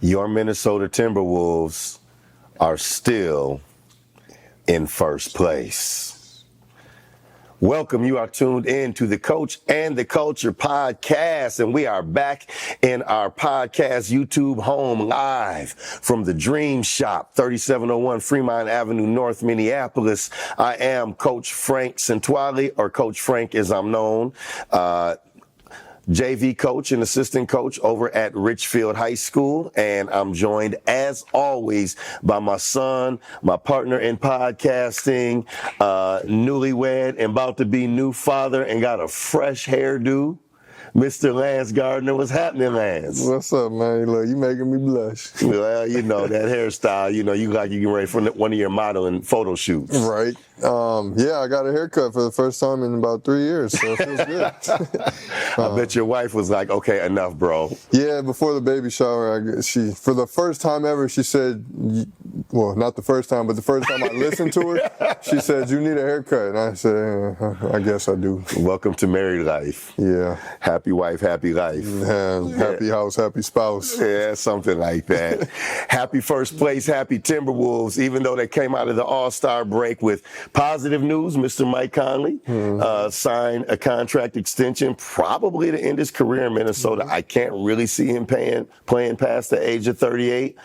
your Minnesota Timberwolves are still in first place. Welcome. You are tuned in to the Coach and the Culture podcast, and we are back in our podcast YouTube home live from the Dream Shop, 3701 Fremont Avenue, North Minneapolis. I am Coach Frank Centwali, or Coach Frank as I'm known. JV coach and assistant coach over at Richfield High School. And I'm joined, as always, by my son, my partner in podcasting, newlywed and about to be new father and got a fresh hairdo, Mr. Lance Gardner. What's happening, Lance? What's up, man? Look, you making me blush. Well, you know, that hairstyle, you know, you like you get ready for one of your modeling photo shoots. Right. Yeah, I got a haircut for the first time in about 3 years, so it feels good. I bet your wife was like, okay, enough, bro. Yeah, before the baby shower, she, for the first time ever, she said, well, not the first time, but the first time I listened to her, she said, you need a haircut. And I said, I guess I do. Welcome to married life. Yeah. Happy wife, happy life. Happy house, happy spouse. Yeah, something like that. Happy first place, happy Timberwolves, even though they came out of the All-Star break with positive news. Mr. Mike Conley signed a contract extension, probably to end his career in Minnesota. I can't really see him playing past the age of 38.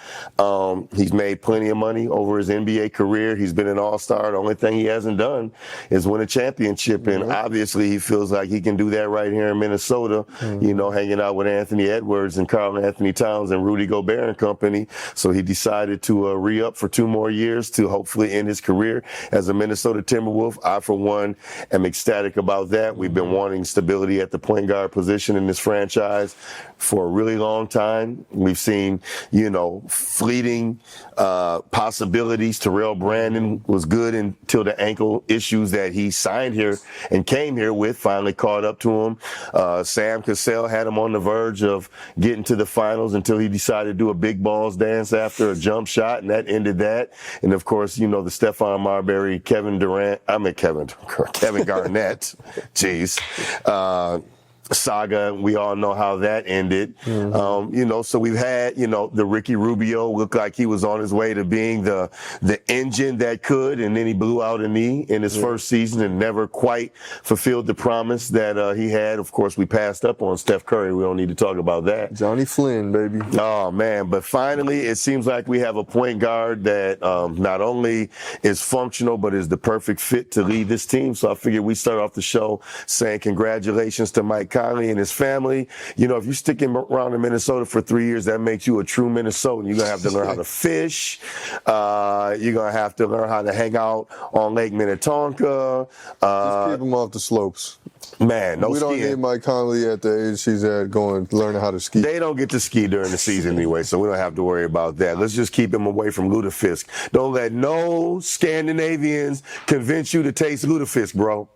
He's made plenty of money over his NBA career. He's been an All-Star. The only thing he hasn't done is win a championship, and obviously he feels like he can do that right here in Minnesota, you know, hanging out with Anthony Edwards and Karl Anthony Towns and Rudy Gobert and company. So he decided to re-up for 2 more years to hopefully end his career as a Minnesota Timberwolf. I, for one, am ecstatic about that. We've been wanting stability at the point guard position in this franchise for a really long time. We've seen, you know, fleeting possibilities. Terrell Brandon was good until the ankle issues that he signed here and came here with finally caught up to him. Sam Cassell had him on the verge of getting to the finals until he decided to do a big balls dance after a jump shot, and that ended that. And of course, you know, the Stephon Marbury, Kevin Garnett, saga, we all know how that ended. You know, so we've had, you know, the Ricky Rubio looked like he was on his way to being the engine that could, and then he blew out a knee in his first season and never quite fulfilled the promise that he had. Of course, we passed up on Steph Curry. We don't need to talk about that. Johnny Flynn, baby. Oh, man. But finally, it seems like we have a point guard that not only is functional, but is the perfect fit to lead this team. So I figured we start off the show saying congratulations to Mike Conley and his family. You know, if you're sticking around in Minnesota for 3 years, that makes you a true Minnesotan. You're going to have to learn how to fish. You're going to have to learn how to hang out on Lake Minnetonka. Just keep him off the slopes. Man, no skiing. We don't need Mike Conley at the age he's at going learning how to ski. They don't get to ski during the season anyway, so we don't have to worry about that. Let's just keep him away from lutefisk. Don't let no Scandinavians convince you to taste lutefisk, bro.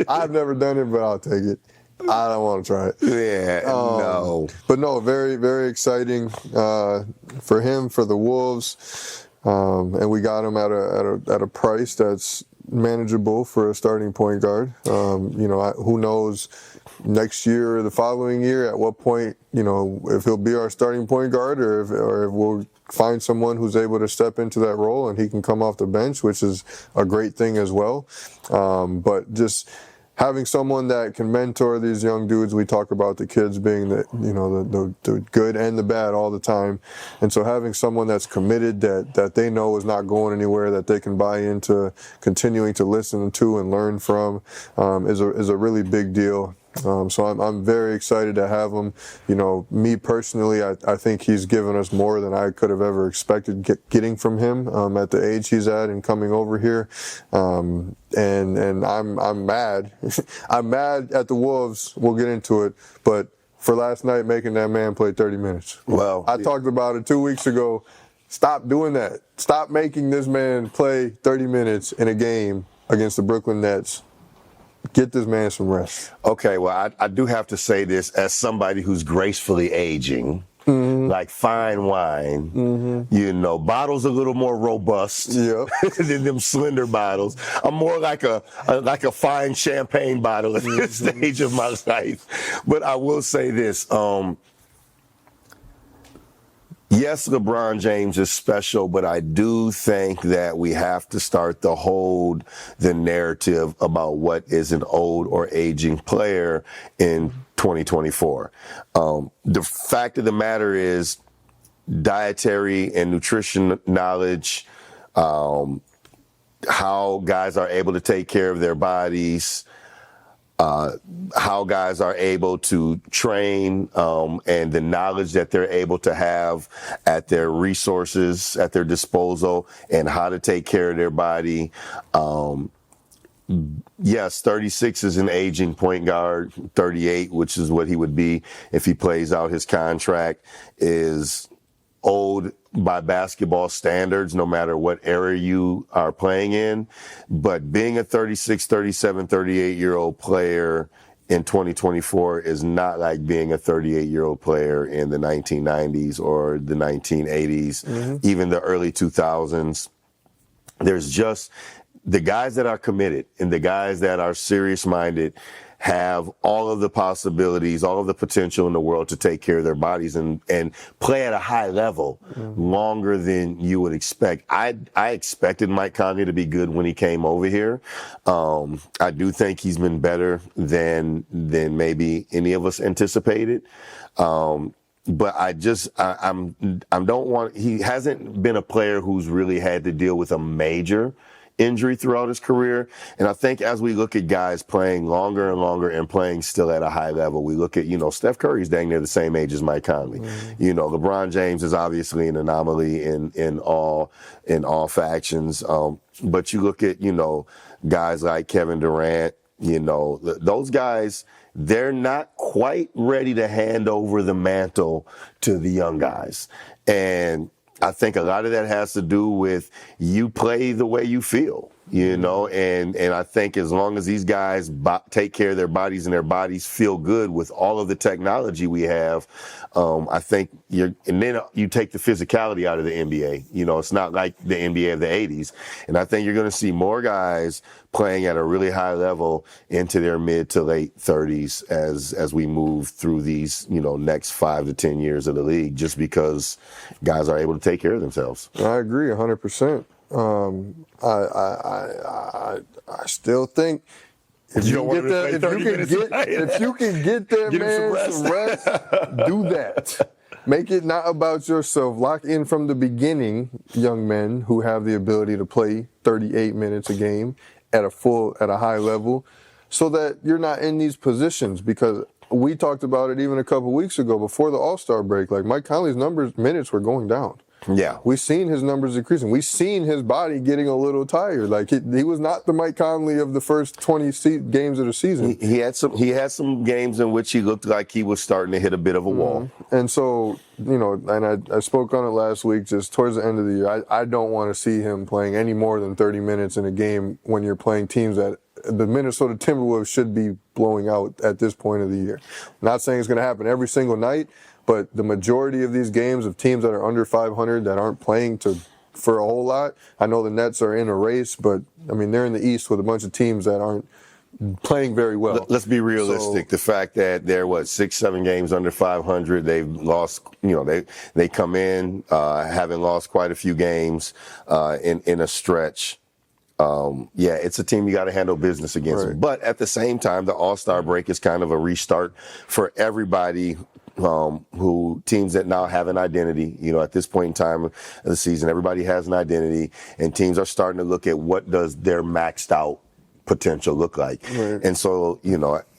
I've never done it, but I'll take it. I don't want to try it. Yeah, no. But no, very, very exciting for him, for the Wolves, and we got him at a price that's manageable for a starting point guard. You know, who knows next year or the following year at what point, you know, if he'll be our starting point guard or if we'll find someone who's able to step into that role and he can come off the bench, which is a great thing as well. But just having someone that can mentor these young dudes, we talk about the kids being the good and the bad all the time. And so having someone that's committed, that they know is not going anywhere, that they can buy into continuing to listen to and learn from, is a really big deal. So I'm very excited to have him. You know, me personally, I think he's given us more than I could have ever expected getting from him at the age he's at and coming over here. And I'm mad. I'm mad at the Wolves. We'll get into it, but for last night making that man play 30 minutes. Well, I talked about it 2 weeks ago. Stop doing that. Stop making this man play 30 minutes in a game against the Brooklyn Nets. Get this man some rest. Okay, well, I do have to say this as somebody who's gracefully aging. Like fine wine, you know, bottles a little more robust than them slender bottles. I'm more like a fine champagne bottle at this stage of my life. But I will say this, Yes, LeBron James is special, but I do think that we have to start to hold the narrative about what is an old or aging player in 2024. The fact of the matter is dietary and nutrition knowledge, how guys are able to take care of their bodies, how guys are able to train, and the knowledge that they're able to have at their resources, at their disposal, and how to take care of their body. Yes, 36 is an aging point guard. 38, which is what he would be if he plays out his contract, is old by basketball standards, no matter what era you are playing in. But being a 36, 37, 38-year-old player in 2024 is not like being a 38-year-old player in the 1990s or the 1980s, even the early 2000s. There's just the guys that are committed and the guys that are serious-minded have all of the possibilities, all of the potential in the world to take care of their bodies and play at a high level longer than you would expect. I expected Mike Conley to be good when he came over here. I do think he's been better than maybe any of us anticipated. But he hasn't been a player who's really had to deal with a major injury throughout his career. And I think as we look at guys playing longer and longer and playing still at a high level, we look at, Steph Curry's dang near the same age as Mike Conley. LeBron James is obviously an anomaly in all factions. But you look at, guys like Kevin Durant, those guys, they're not quite ready to hand over the mantle to the young guys. And I think a lot of that has to do with you play the way you feel, and I think as long as these guys take care of their bodies and their bodies feel good with all of the technology we have, I think and then you take the physicality out of the NBA. It's not like the NBA of the 80s. And I think you're going to see more guys playing at a really high level into their mid to late 30s as we move through these, next 5 to 10 years of the league, just because guys are able to take care of themselves. I agree 100%. I still think if you can get there, man, some rest, do that. Make it not about yourself. Lock in from the beginning, young men who have the ability to play 38 minutes a game at a high level, so that you're not in these positions. Because we talked about it even a couple weeks ago before the All-Star break. Like, Mike Conley's minutes were going down. Yeah. We've seen his numbers decreasing. We've seen his body getting a little tired. Like, he was not the Mike Conley of the first 20 games of the season. He had some games in which he looked like he was starting to hit a bit of a wall. And so, and I spoke on it last week, just towards the end of the year, I don't want to see him playing any more than 30 minutes in a game when you're playing teams that the Minnesota Timberwolves should be blowing out at this point of the year. Not saying it's going to happen every single night, but the majority of these games of teams that are under 500 that aren't playing for a whole lot. I know the Nets are in a race, but they're in the East with a bunch of teams that aren't playing very well. Let's be realistic. The fact that they're 6-7 games under 500, they've lost. They come in having lost quite a few games in a stretch. It's a team you got to handle business against. Right. But at the same time, the All-Star break is kind of a restart for everybody. Teams that now have an identity, at this point in time of the season, everybody has an identity, and teams are starting to look at what does their maxed out potential look like. Right. And so,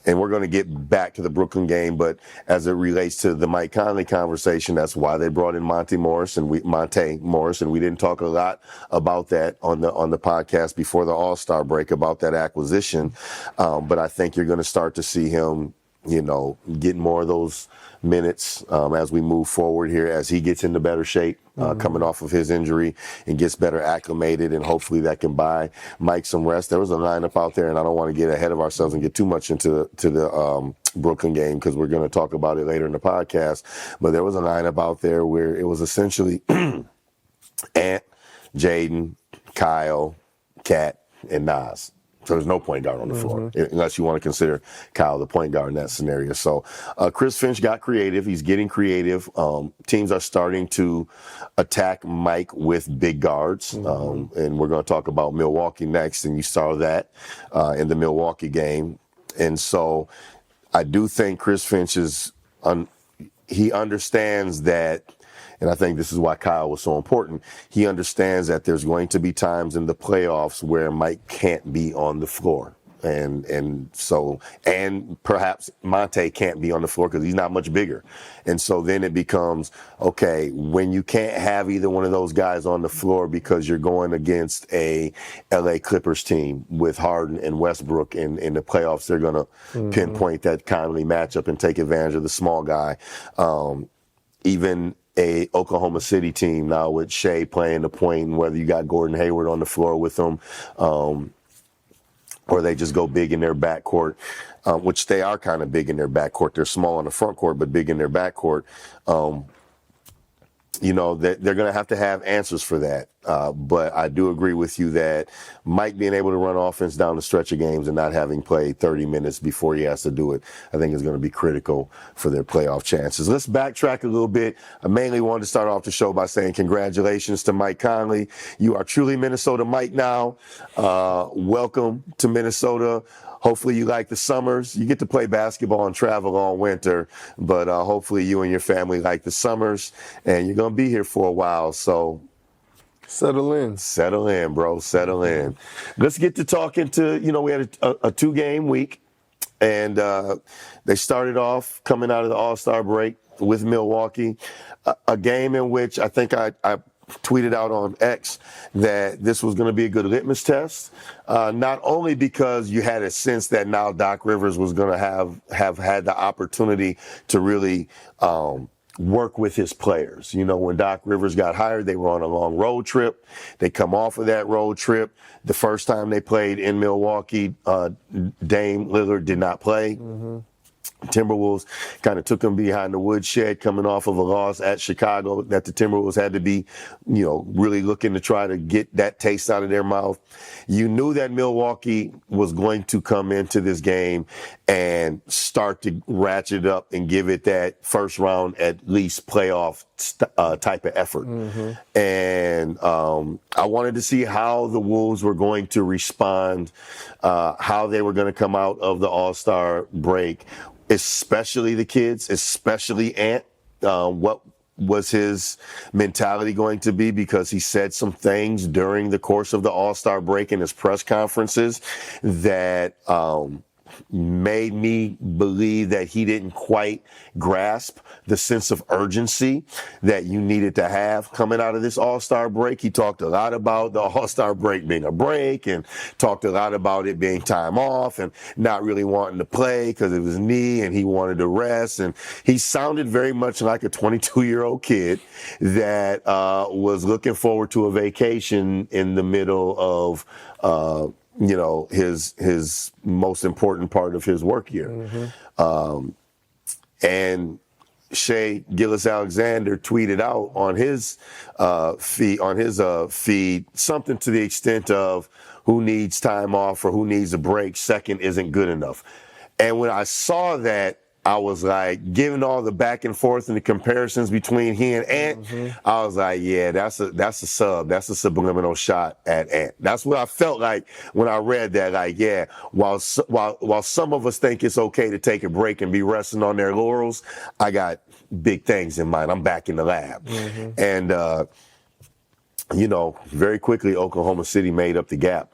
and we're going to get back to the Brooklyn game, but as it relates to the Mike Conley conversation, that's why they brought in Monte Morris, and we didn't talk a lot about that on the podcast before the All-Star break about that acquisition. But I think you're going to start to see him, get more of those minutes as we move forward here, as he gets into better shape, coming off of his injury, and gets better acclimated, and hopefully that can buy Mike some rest. There was a lineup out there, and I don't want to get ahead of ourselves and get too much into the Brooklyn game, because we're going to talk about it later in the podcast, but there was a lineup out there where it was essentially Ant, Jaden, Kyle, Cat, and Nas. So there's no point guard on the floor, unless you want to consider Kyle the point guard in that scenario. So Chris Finch got creative. He's getting creative. Teams are starting to attack Mike with big guards. And we're going to talk about Milwaukee next. And you saw that in the Milwaukee game. And so I do think Chris Finch he understands that. And I think this is why Kyle was so important. He understands that there's going to be times in the playoffs where Mike can't be on the floor. And perhaps Monte can't be on the floor because he's not much bigger. And so then it becomes, okay, when you can't have either one of those guys on the floor because you're going against a LA Clippers team with Harden and Westbrook in the playoffs, they're going to pinpoint that Conley matchup and take advantage of the small guy. Even a Oklahoma City team now with Shea playing the point, and whether you got Gordon Hayward on the floor with them, or they just go big in their backcourt, which they are kind of big in their backcourt. They're small on the front court, but big in their backcourt. They're going to have answers for that. But I do agree with you that Mike being able to run offense down the stretch of games and not having played 30 minutes before he has to do it, I think is going to be critical for their playoff chances. Let's backtrack a little bit. I mainly wanted to start off the show by saying congratulations to Mike Conley. You are truly Minnesota Mike now. Welcome to Minnesota. Hopefully you like the summers. You get to play basketball and travel all winter, but hopefully you and your family like the summers, and you're going to be here for a while. So settle in. Settle in, bro. Settle in. Let's get to talking to, we had a 2-game week, and they started off coming out of the All-Star break with Milwaukee, a game in which I think I tweeted out on X that this was going to be a good litmus test, not only because you had a sense that now Doc Rivers was going to have had the opportunity to really work with his players. When Doc Rivers got hired, they were on a long road trip. They come off of that road trip. The first time they played in Milwaukee, Dame Lillard did not play. Timberwolves kind of took them behind the woodshed coming off of a loss at Chicago that the Timberwolves had to be, really looking to try to get that taste out of their mouth. You knew that Milwaukee was going to come into this game and start to ratchet up and give it that first round, at least playoff type of effort. And I wanted to see how the Wolves were going to respond, how they were going to come out of the All-Star break, especially the kids, especially Ant. What was his mentality going to be? Because he said some things during the course of the All-Star break in his press conferences that made me believe that he didn't quite grasp the sense of urgency that you needed to have coming out of this All-Star break. He talked a lot about the All-Star break being a break and talked a lot about it being time off and not really wanting to play because it was knee and he wanted to rest. And he sounded very much like a 22-year-old kid that was looking forward to a vacation in the middle of his most important part of his work year. And Shea Gilgeous-Alexander tweeted out on his feed something to the extent of who needs time off or who needs a break, second isn't good enough. And when I saw that, I was like, given all the back and forth and the comparisons between he and Ant, I was like, yeah, that's a sub. That's a subliminal shot at Ant. That's what I felt like when I read that. Like, yeah, while some of us think it's okay to take a break and be resting on their laurels, I got big things in mind. I'm back in the lab. And, very quickly, Oklahoma City made up the gap.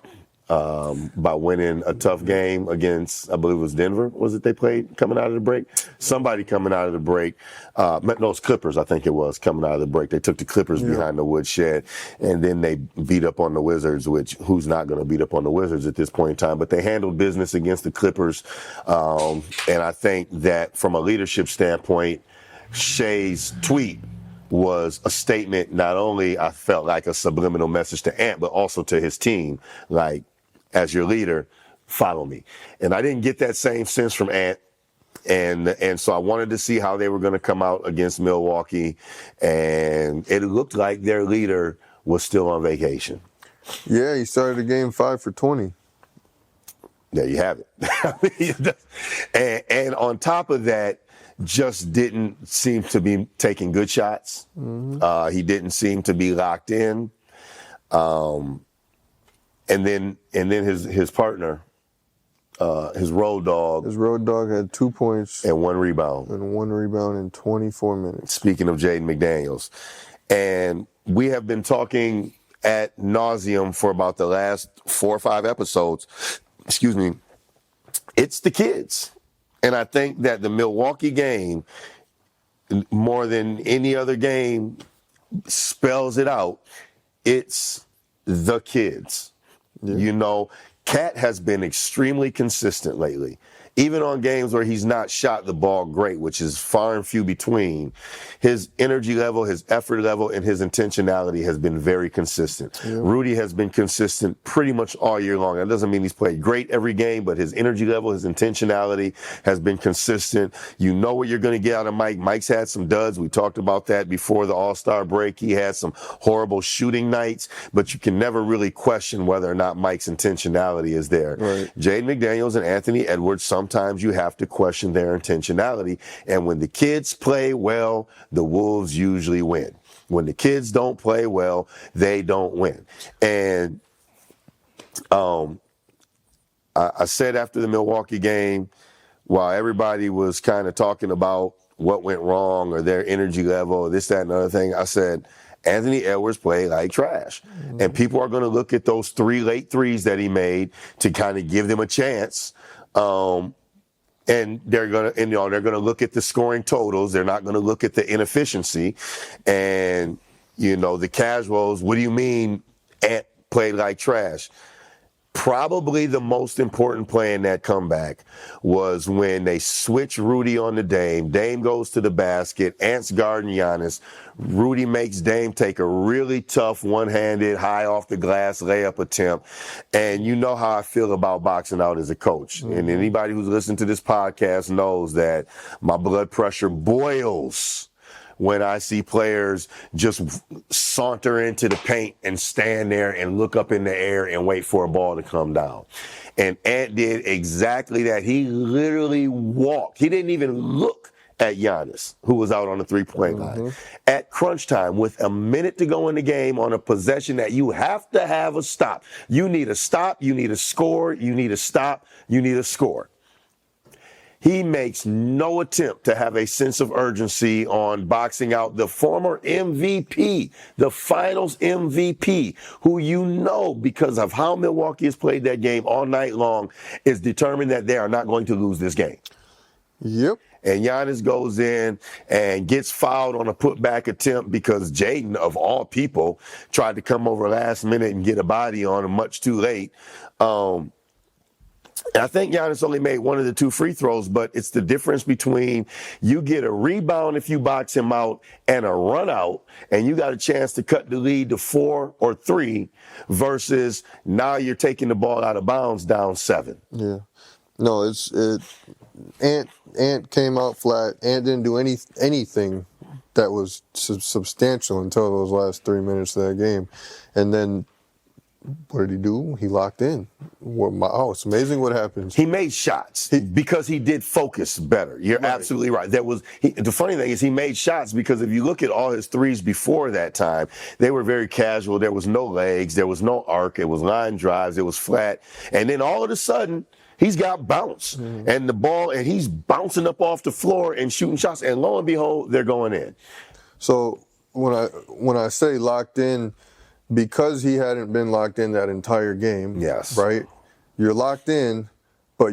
By winning a tough game against, I believe it was Denver, was it they played coming out of the break? Somebody coming out of the break. No, it's Clippers, I think it was, coming out of the break. They took the Clippers behind the woodshed, and then they beat up on the Wizards, which who's not going to beat up on the Wizards at this point in time? But they handled business against the Clippers, and I think that from a leadership standpoint, Shea's tweet was a statement. Not only I felt like a subliminal message to Ant, but also to his team, like, as your leader, follow me. And I didn't get that same sense from Ant. And so I wanted to see how they were going to come out against Milwaukee. And it looked like their leader was still on vacation. Yeah, he started the game 5 for 20. There you have it. And on top of that, just didn't seem to be taking good shots. He didn't seem to be locked in. And then his partner, his road dog. His road dog had 2 points and 1 rebound. And 1 rebound in 24 minutes. Speaking of Jaden McDaniels. And we have been talking ad nauseum for about the last 4 or 5 episodes. Excuse me. It's the kids. And I think that the Milwaukee game, more than any other game, spells it out. It's the kids. Yeah. You know, Cat has been extremely consistent lately. Even on games where he's not shot the ball great, which is far and few between, his energy level, his effort level, and his intentionality has been very consistent. Yeah. Rudy has been consistent pretty much all year long. That doesn't mean he's played great every game, but his energy level, his intentionality has been consistent. You know what you're going to get out of Mike. Mike's had some duds. We talked about that before the All-Star break. He had some horrible shooting nights, but you can never really question whether or not Mike's intentionality is there. Right. Jaden McDaniels and Anthony Edwards, sometimes you have to question their intentionality. And when the kids play well, the Wolves usually win. When the kids don't play well, they don't win. And I said after the Milwaukee game, while everybody was kind of talking about what went wrong or their energy level, or this, that, and other thing, I said, Anthony Edwards played like trash. Mm-hmm. And people are going to look at those 3 late threes that he made to kind of give them a chance. And they're gonna look at the scoring totals. They're not gonna look at the inefficiency. And the casuals. What do you mean Ant played like trash? Probably the most important play in that comeback was when they switch Rudy on to Dame. Dame goes to the basket. Ant's guarding Giannis. Rudy makes Dame take a really tough one-handed, high off the glass layup attempt. And you know how I feel about boxing out as a coach. Mm-hmm. And anybody who's listened to this podcast knows that my blood pressure boils when I see players just saunter into the paint and stand there and look up in the air and wait for a ball to come down. And Ant did exactly that. He literally walked. He didn't even look at Giannis, who was out on the three-point line. At crunch time, with a minute to go in the game on a possession that you have to have a stop. You need a stop, you need a score, you need a stop, you need a score. He makes no attempt to have a sense of urgency on boxing out the former MVP, the finals MVP, who because of how Milwaukee has played that game all night long, is determined that they are not going to lose this game. Yep. And Giannis goes in and gets fouled on a putback attempt because Jaden, of all people, tried to come over last minute and get a body on him much too late. I think Giannis only made 1 of the 2 free throws, but it's the difference between you get a rebound if you box him out and a run out, and you got a chance to cut the lead to 4 or 3 versus now you're taking the ball out of bounds down 7. Yeah. No, Ant came out flat. Ant didn't do anything that was substantial until those last 3 minutes of that game. And then what did he do? He locked in. It's amazing what happens. He made shots because he did focus better. You're absolutely right. The funny thing is he made shots because if you look at all his threes before that time, they were very casual. There was no legs. There was no arc. It was line drives. It was flat. And then all of a sudden, he's got bounce and the ball, and he's bouncing up off the floor and shooting shots. And lo and behold, they're going in. So when I say locked in, because he hadn't been locked in that entire game, yes, right? You're locked in, but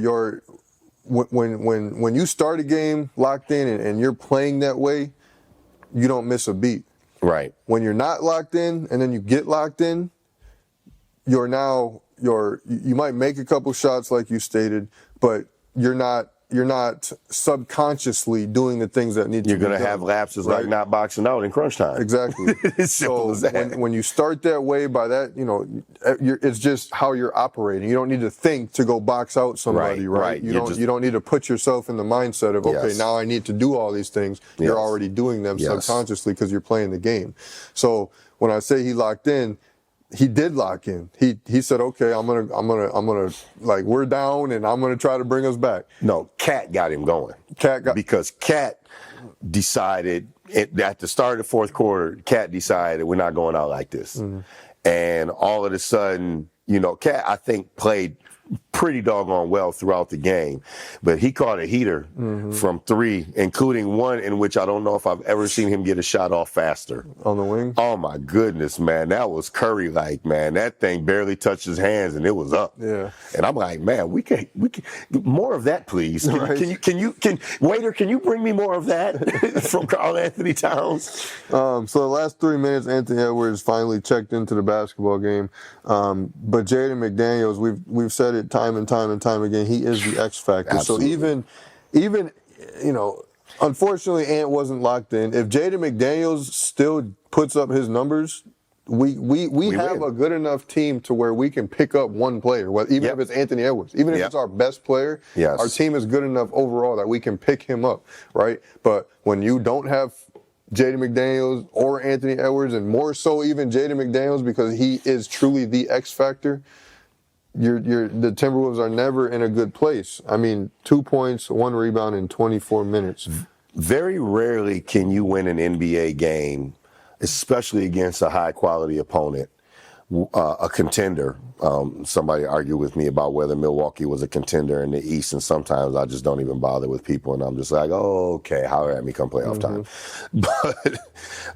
when you start a game locked in and you're playing that way, you don't miss a beat. Right. When you're not locked in and then you get locked in, you might make a couple shots like you stated, but you're not subconsciously doing the things that need to be done. You're going to have lapses like not boxing out in crunch time. Exactly. It's simple as that. When you start that way, by that, it's just how you're operating. You don't need to think to go box out somebody, right? You don't need to put yourself in the mindset of, okay, now I need to do all these things. You're already doing them subconsciously because you're playing the game. So when I say he locked in, he did lock in. He said, okay, I'm gonna like, we're down and I'm gonna try to bring us back. No, Cat got him going. Because Cat decided at the start of the fourth quarter, Cat decided we're not going out like this. Mm-hmm. And all of a sudden, Cat, I think, played pretty doggone well throughout the game, but he caught a heater from three, including one in which I don't know if I've ever seen him get a shot off faster. On the wing? Oh my goodness, man. That was Curry-like, man. That thing barely touched his hands and it was up. Yeah. And I'm like, man, we can more of that, please. Waiter, can you bring me more of that from Karl Anthony Towns? So the last 3 minutes, Anthony Edwards finally checked into the basketball game. But Jaden McDaniels, we've said it time and time again, he is the X factor. Absolutely. So even unfortunately Ant wasn't locked in. If Jaden McDaniels still puts up his numbers, we have a good enough team to where we can pick up one player, even if it's Anthony Edwards, even if it's our best player, our team is good enough overall that we can pick him up, right? But when you don't have Jaden McDaniels or Anthony Edwards, and more so even Jaden McDaniels, because he is truly the X factor, the Timberwolves are never in a good place. I mean, 2 points, 1 rebound in 24 minutes. Very rarely can you win an NBA game, especially against a high-quality opponent, a contender. Somebody argued with me about whether Milwaukee was a contender in the East, and sometimes I just don't even bother with people, and I'm just like, oh, okay, holler at me come playoff time.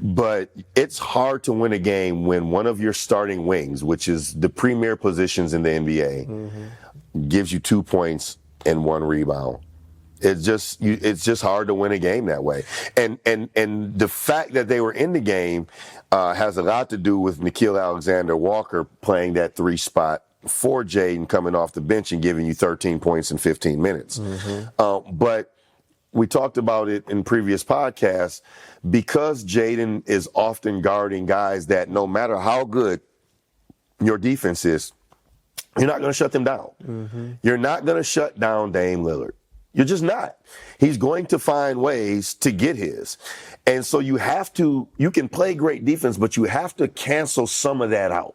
But it's hard to win a game when one of your starting wings, which is the premier positions in the NBA, gives you 2 points and 1 rebound. It's just hard to win a game that way. And the fact that they were in the game has a lot to do with Nickeil Alexander-Walker playing that 3 spot for Jaden coming off the bench and giving you 13 points in 15 minutes. But we talked about it in previous podcasts, because Jaden is often guarding guys that no matter how good your defense is, you're not going to shut them down. You're not going to shut down Dame Lillard. You're just not. He's going to find ways to get his. And so you can play great defense, but you have to cancel some of that out.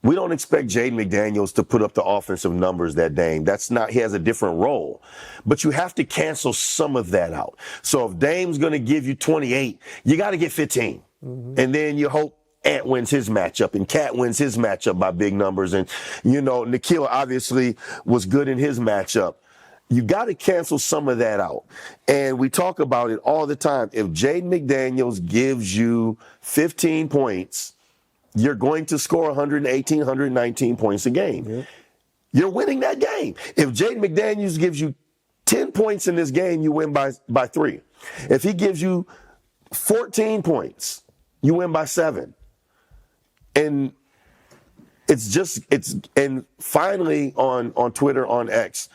We don't expect Jaden McDaniels to put up the offensive numbers that Dame. He has a different role. But you have to cancel some of that out. So if Dame's going to give you 28, you got to get 15. And then you hope Ant wins his matchup and Cat wins his matchup by big numbers. And, Nickeil obviously was good in his matchup. You got to cancel some of that out. And we talk about it all the time. If Jaden McDaniels gives you 15 points, you're going to score 118, 119 points a game. You're winning that game. If Jaden McDaniels gives you 10 points in this game, you win by 3. If he gives you 14 points, you win by 7. And and finally on Twitter, on X,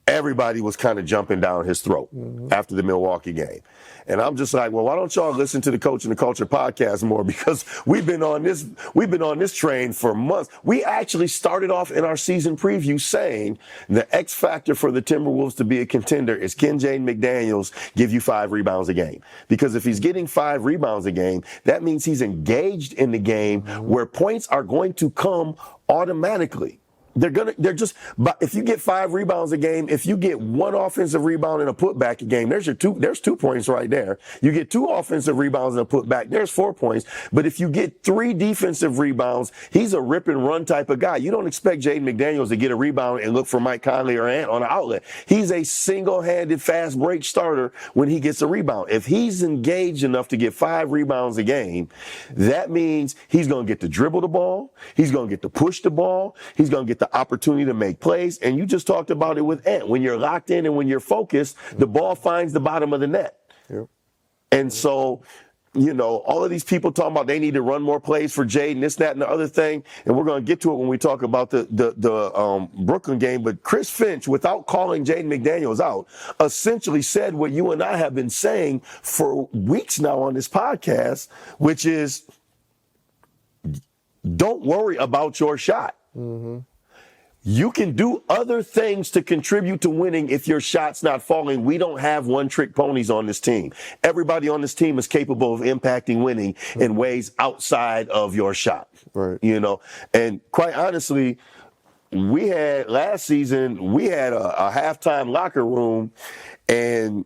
everybody was kind of jumping down his throat after the Milwaukee game. And I'm just like, well, why don't y'all listen to the Coach and the Culture podcast more? Because we've been on this train for months. We actually started off in our season preview saying the X factor for the Timberwolves to be a contender is, can Jaden McDaniels give you 5 rebounds a game? Because if he's getting 5 rebounds a game, that means he's engaged in the game where points are going to come automatically. If you get 5 rebounds a game, if you get 1 offensive rebound and a putback a game, there's 2 points right there. You get 2 offensive rebounds and a putback, there's 4 points. But if you get 3 defensive rebounds, he's a rip and run type of guy. You don't expect Jaden McDaniels to get a rebound and look for Mike Conley or Ant on an outlet. He's a single-handed fast break starter when he gets a rebound. If he's engaged enough to get 5 rebounds a game, that means he's going to get to dribble the ball, he's going to get to push the ball, he's going to get the opportunity to make plays. And you just talked about it with Ant. When you're locked in and when you're focused, the ball finds the bottom of the net. And so, all of these people talking about they need to run more plays for Jaden, this, that, and the other thing. And we're going to get to it when we talk about the Brooklyn game. But Chris Finch, without calling Jaden McDaniels out, essentially said what you and I have been saying for weeks now on this podcast, which is, don't worry about your shot. You can do other things to contribute to winning if your shot's not falling. We don't have one-trick ponies on this team. Everybody on this team is capable of impacting winning in ways outside of your shot. Right. You know, and quite honestly, last season, we had a halftime locker room, and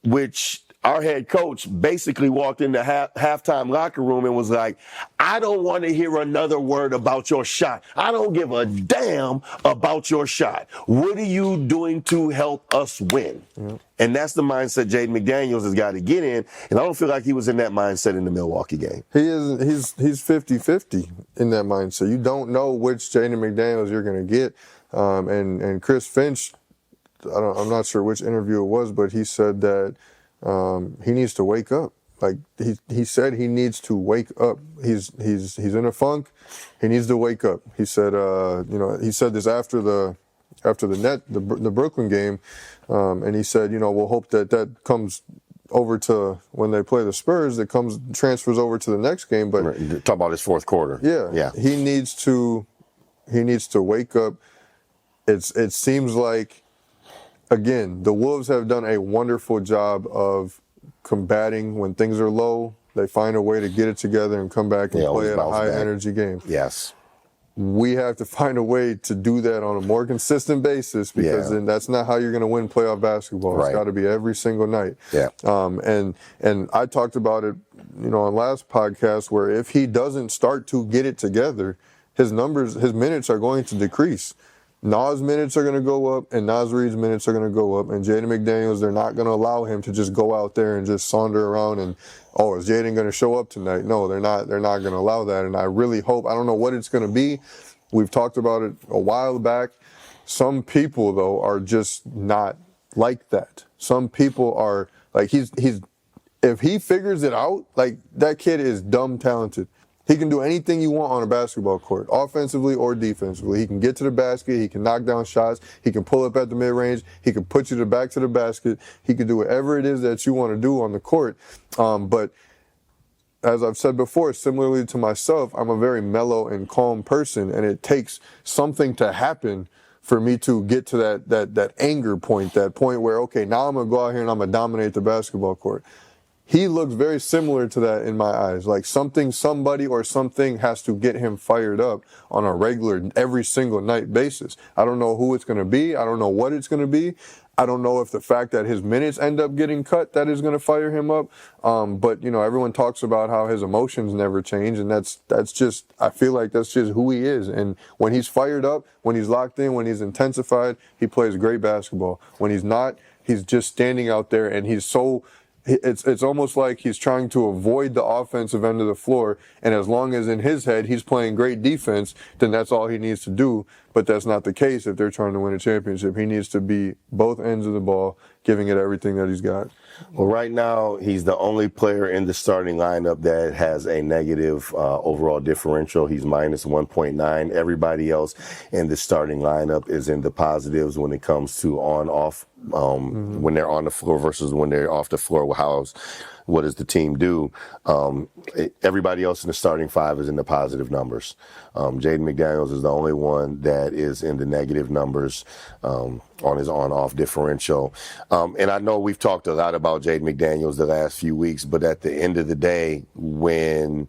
which our head coach basically walked into halftime locker room and was like, I don't want to hear another word about your shot. I don't give a damn about your shot. What are you doing to help us win? Yeah. And that's the mindset Jaden McDaniels has got to get in. And I don't feel like he was in that mindset in the Milwaukee game. He isn't. He's 50-50 in that mindset. You don't know which Jaden McDaniels you're going to get. And Chris Finch, I'm not sure which interview it was, but he said that he needs to wake up. Like he said, he needs to wake up. He's in a funk. He needs to wake up. He said, he said this after the Brooklyn game, and he said, we'll hope that comes over to when they play the Spurs. That transfers over to the next game. But talk about his fourth quarter. Yeah. He needs to wake up. It seems like, again, the Wolves have done a wonderful job of combating when things are low. They find a way to get it together and come back and play at a high-energy game. Yes. We have to find a way to do that on a more consistent basis, because then that's not how you're going to win playoff basketball. Right. It's got to be every single night. Yeah. And I talked about it, on last podcast, where if he doesn't start to get it together, his minutes are going to decrease. Nas' minutes are going to go up, and Nas Reed's minutes are going to go up, and Jaden McDaniels, they're not going to allow him to just go out there and just saunter around and, is Jaden going to show up tonight? No, they're not going to allow that, and I really hope, I don't know what it's going to be. We've talked about it a while back. Some people, though, are just not like that. Some people are, like, if he figures it out, like, that kid is dumb talented. He can do anything you want on a basketball court, offensively or defensively. He can get to the basket. He can knock down shots. He can pull up at the mid-range. He can put you back to the basket. He can do whatever it is that you want to do on the court. But as I've said before, similarly to myself, I'm a very mellow and calm person, and it takes something to happen for me to get to that anger point, that point where, okay, now I'm going to go out here and I'm going to dominate the basketball court. He looks very similar to that in my eyes. Like somebody or something has to get him fired up on a regular, every single night basis. I don't know who it's going to be. I don't know what it's going to be. I don't know if the fact that his minutes end up getting cut, that is going to fire him up. But everyone talks about how his emotions never change, and that's just, I feel like that's just who he is. And when he's fired up, when he's locked in, when he's intensified, he plays great basketball. When he's not, he's just standing out there, and it's almost like he's trying to avoid the offensive end of the floor, and as long as in his head he's playing great defense, then that's all he needs to do. But that's not the case if they're trying to win a championship. He needs to be both ends of the ball, giving it everything that he's got. Well, right now, he's the only player in the starting lineup that has a negative overall differential. He's minus 1.9. Everybody else in the starting lineup is in the positives when it comes to on-off, when they're on the floor versus when they're off the floor. What does the team do? Everybody else in the starting five is in the positive numbers. Jaden McDaniels is the only one that is in the negative numbers on his on-off differential. And I know we've talked a lot about Jaden McDaniels the last few weeks, but at the end of the day, when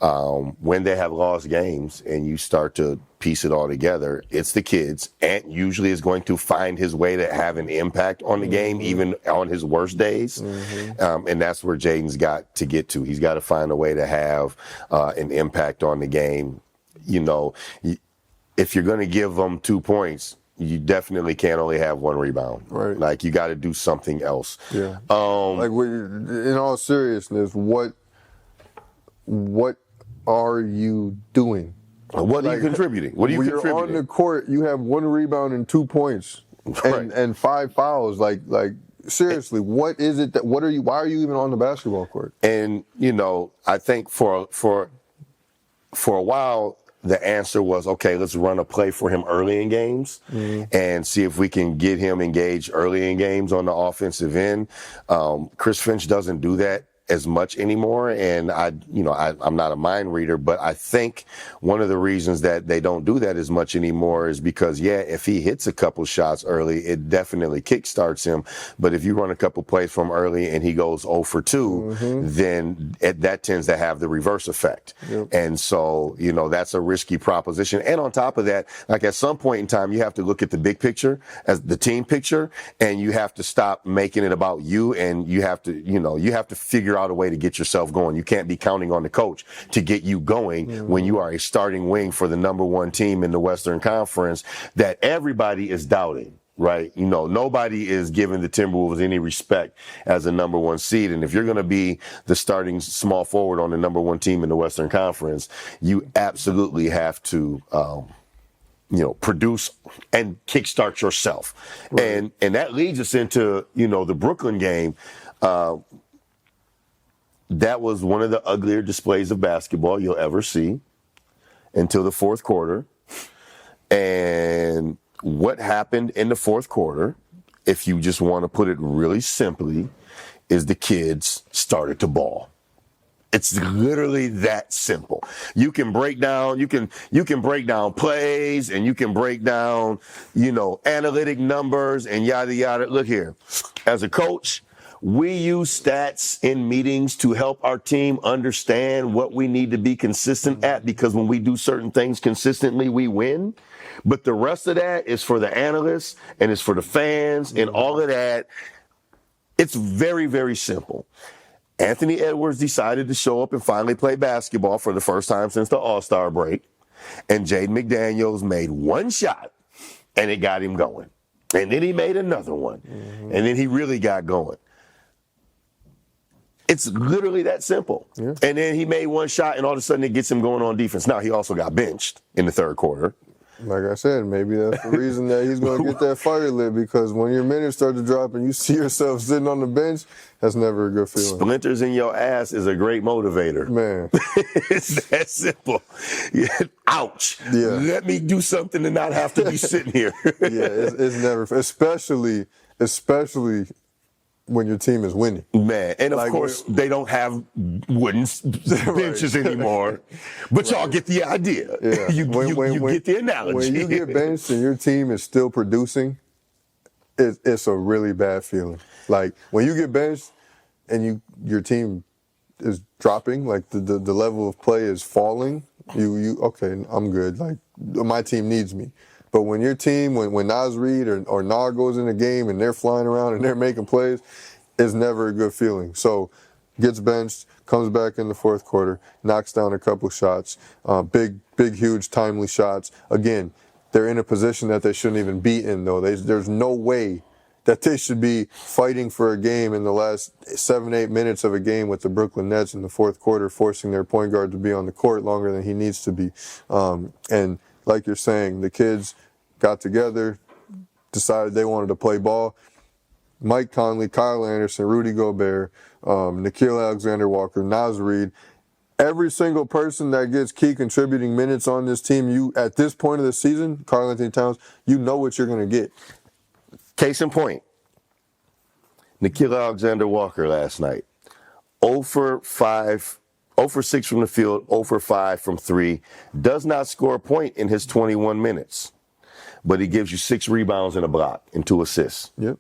they have lost games and you start to piece it all together, it's the kids. Ant usually is going to find his way to have an impact on the game, even on his worst days. And that's where Jaden's got to get to. He's got to find a way to have an impact on the game. If you're going to give them 2 points, you definitely can't only have one rebound. Right. Like, you got to do something else. Yeah. In all seriousness, what are you doing? What are you contributing? What are you contributing? When you're on the court, you have 1 rebound and 2 points, and 5 fouls. Like seriously, what is it why are you even on the basketball court? And I think for a while, the answer was, okay, let's run a play for him early in games and see if we can get him engaged early in games on the offensive end. Chris Finch doesn't do that as much anymore. And I'm not a mind reader, but I think one of the reasons that they don't do that as much anymore is because, if he hits a couple shots early, it definitely kickstarts him. But if you run a couple plays from early and he goes 0 for 2, then that tends to have the reverse effect. Yep. And so, that's a risky proposition. And on top of that, like at some point in time, you have to look at the big picture, as the team picture, and you have to stop making it about you, and you have to figure out a way to get yourself going. You can't be counting on the coach to get you going when you are a starting wing for the number one team in the Western Conference that everybody is doubting. Right. Nobody is giving the Timberwolves any respect as a number one seed. And if you're going to be the starting small forward on the number one team in the Western Conference, you absolutely have to, produce and kickstart yourself. Right. And that leads us into, the Brooklyn game. That was one of the uglier displays of basketball you'll ever see until the fourth quarter. And what happened in the fourth quarter, if you just want to put it really simply, is the kids started to ball. It's literally that simple. You can break down, you can break down plays, and you can break down, analytic numbers and yada yada. Look here, as a coach, we use stats in meetings to help our team understand what we need to be consistent at, because when we do certain things consistently, we win. But the rest of that is for the analysts and it's for the fans and all of that. It's very, very simple. Anthony Edwards decided to show up and finally play basketball for the first time since the All-Star break. And Jaden McDaniels made one shot and it got him going. And then he made another one. And then he really got going. It's literally that simple. Yeah. And then he made one shot and all of a sudden it gets him going on defense. Now he also got benched in the third quarter. Like I said, maybe that's the reason that he's going to get that fire lit, because when your minutes start to drop and you see yourself sitting on the bench, that's never a good feeling. Splinters in your ass is a great motivator. Man. It's that simple. Ouch. Yeah. Let me do something to not have to be sitting here. It's never, especially when your team is winning. Man, and of course, they don't have wooden benches anymore. But y'all get the idea. Yeah. You get the analogy. When you get benched and your team is still producing, it's a really bad feeling. Like, when you get benched and your team is dropping, like the level of play is falling, okay, I'm good. Like, my team needs me. But when your team, when Naz Reid or Nah goes in the game and they're flying around and they're making plays, it's never a good feeling. So gets benched, comes back in the fourth quarter, knocks down a couple shots, big, huge, timely shots. Again, they're in a position that they shouldn't even be in, though. There's no way that they should be fighting for a game in the last 7-8 minutes of a game with the Brooklyn Nets in the fourth quarter, forcing their point guard to be on the court longer than he needs to be. And like you're saying, the kids got together, decided they wanted to play ball. Mike Conley, Kyle Anderson, Rudy Gobert, Nickeil Alexander-Walker, Naz Reid, every single person that gets key contributing minutes on this team, you at this point of the season, Karl Anthony Towns, you know what you're going to get. Case in point, Nickeil Alexander-Walker last night, 0 for 5. 0 for 6 from the field, 0 for 5 from 3, does not score a point in his 21 minutes, but he gives you 6 rebounds and a block and 2 assists. Yep.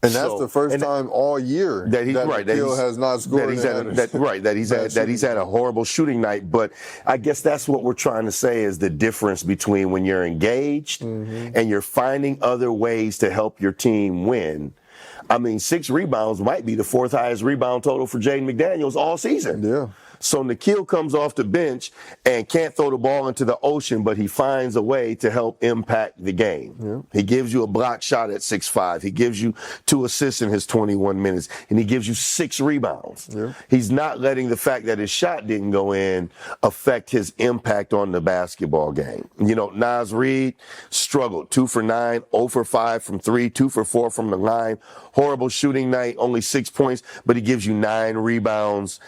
And that's the first time all year that Nickeil has not scored. That he's had a horrible shooting night. But I guess that's what we're trying to say is the difference between when you're engaged and you're finding other ways to help your team win. I mean, 6 rebounds might be the 4th highest rebound total for Jaden McDaniels all season. Yeah. So Nickeil comes off the bench and can't throw the ball into the ocean, but he finds a way to help impact the game. Yeah. He gives you a block shot at 6'5". He gives you 2 assists in his 21 minutes, and he gives you 6 rebounds. Yeah. He's not letting the fact that his shot didn't go in affect his impact on the basketball game. Naz Reid struggled. 2 for 9, 0 for 5 from 3, 2 for 4 from the line. Horrible shooting night, only 6 points, but he gives you 9 rebounds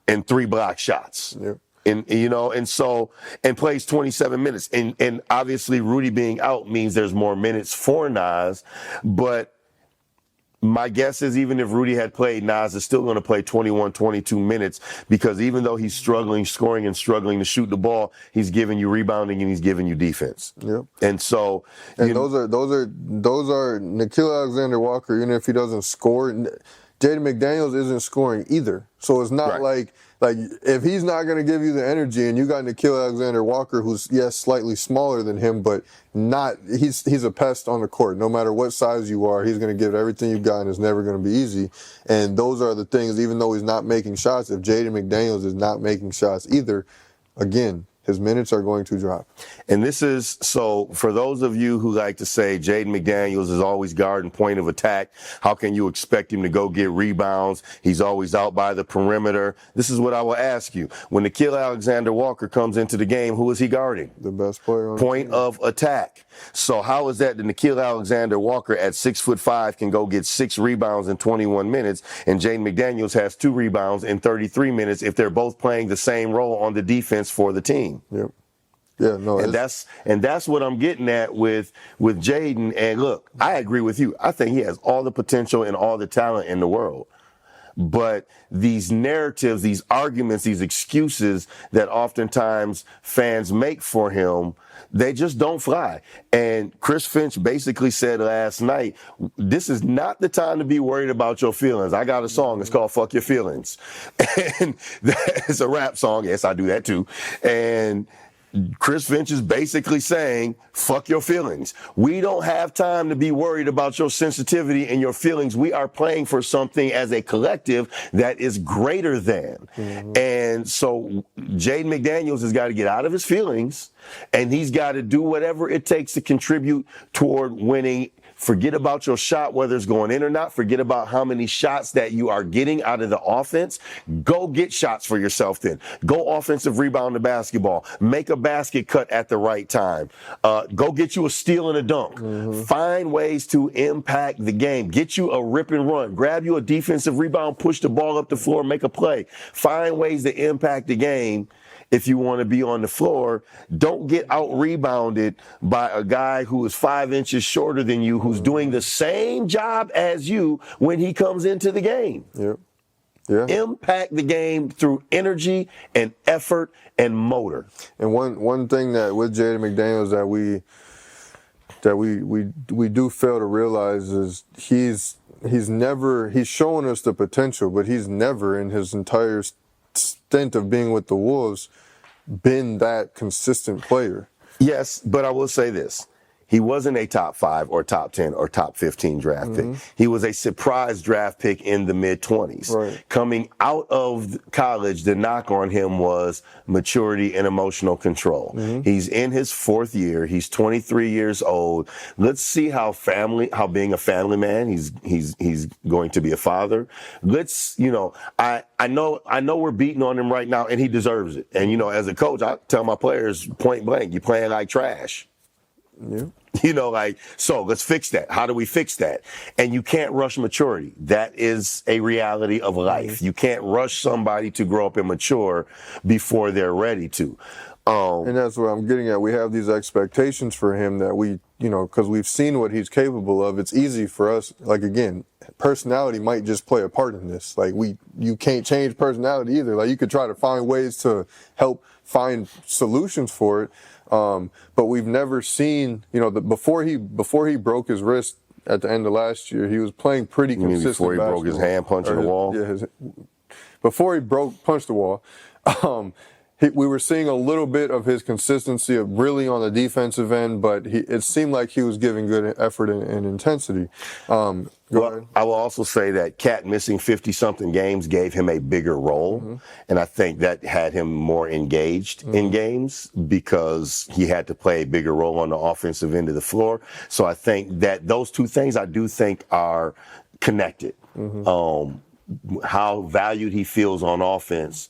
and 3 block shots. Yep. And plays 27 minutes. And obviously Rudy being out means there's more minutes for Naz, but My guess is even if Rudy had played, Nas is still going to play 21, 22 minutes because even though he's struggling, scoring and struggling to shoot the ball, he's giving you rebounding and he's giving you defense. Yep. And so, and those are Nickeil Alexander-Walker. Even if he doesn't score, Jaden McDaniels isn't scoring either. So it's not like if he's not going to give you the energy, and you got Nickeil Alexander-Walker, who's slightly smaller than him, but he's a pest on the court. No matter what size you are, he's going to give everything you got, and it's never going to be easy. And those are the things. Even though he's not making shots, if Jaden McDaniels is not making shots either, again, his minutes are going to drop. And this is, so for those of you who like to say Jaden McDaniels is always guarding point of attack, how can you expect him to go get rebounds? He's always out by the perimeter. This is what I will ask you. When Nickeil Alexander-Walker comes into the game, who is he guarding? The best player on point the team. Of attack. So how is that Nickeil Alexander-Walker at 6'5" can go get 6 rebounds in 21 minutes, and Jaden McDaniels has 2 rebounds in 33 minutes if they're both playing the same role on the defense for the team? Yep. Yeah, no. And that's what I'm getting at with Jaden. And look, I agree with you. I think he has all the potential and all the talent in the world. But these narratives, these arguments, these excuses that oftentimes fans make for him, they just don't fly. And Chris Finch basically said last night, this is not the time to be worried about your feelings. I got a song, it's called Fuck Your Feelings. And it's a rap song. Yes, I do that too. And Chris Finch is basically saying, fuck your feelings. We don't have time to be worried about your sensitivity and your feelings. We are playing for something as a collective that is greater than. Mm-hmm. And so Jaden McDaniels has got to get out of his feelings, and he's got to do whatever it takes to contribute toward winning. Forget about your shot, whether it's going in or not. Forget about how many shots that you are getting out of the offense. Go get shots for yourself then. Go offensive rebound the basketball. Make a basket cut at the right time. Go get you a steal and a dunk. Mm-hmm. Find ways to impact the game. Get you a rip and run. Grab you a defensive rebound, push the ball up the floor, make a play. Find ways to impact the game. If you want to be on the floor, don't get out-rebounded by a guy who is 5 inches shorter than you, who's doing the same job as you when he comes into the game. Yep. Yeah. Impact the game through energy and effort and motor. And one thing that with Jaden McDaniels that we do fail to realize is he's showing us the potential, but he's never in his entire stint of being with the Wolves been that consistent player. Yes, but I will say this. He wasn't a top 5 or top 10 or top 15 draft pick. He was a surprise draft pick in the mid-20s. Right. Coming out of college, the knock on him was maturity and emotional control. He's in his 4th year. He's 23 years old. Let's see how being a family man, he's going to be a father. I know we're beating on him right now, and he deserves it. And, as a coach, I tell my players point blank, you're playing like trash. Yeah. So let's fix that. How do we fix that? And you can't rush maturity. That is a reality of life. You can't rush somebody to grow up and mature before they're ready to. And that's what I'm getting at. We have these expectations for him that because we've seen what he's capable of. It's easy for us, again, personality might just play a part in this. You can't change personality either. You could try to find ways to help find solutions for it. But we've never seen, before he broke his wrist at the end of last year, he was playing pretty consistent. Before he broke his hand punching the wall? Yeah, before he punched the wall, we were seeing a little bit of his consistency of really on the defensive end, but it seemed like he was giving good effort and intensity. Well, I will also say that Cat missing 50-something games gave him a bigger role, and I think that had him more engaged in games because he had to play a bigger role on the offensive end of the floor. So I think that those two things I do think are connected. How valued he feels on offense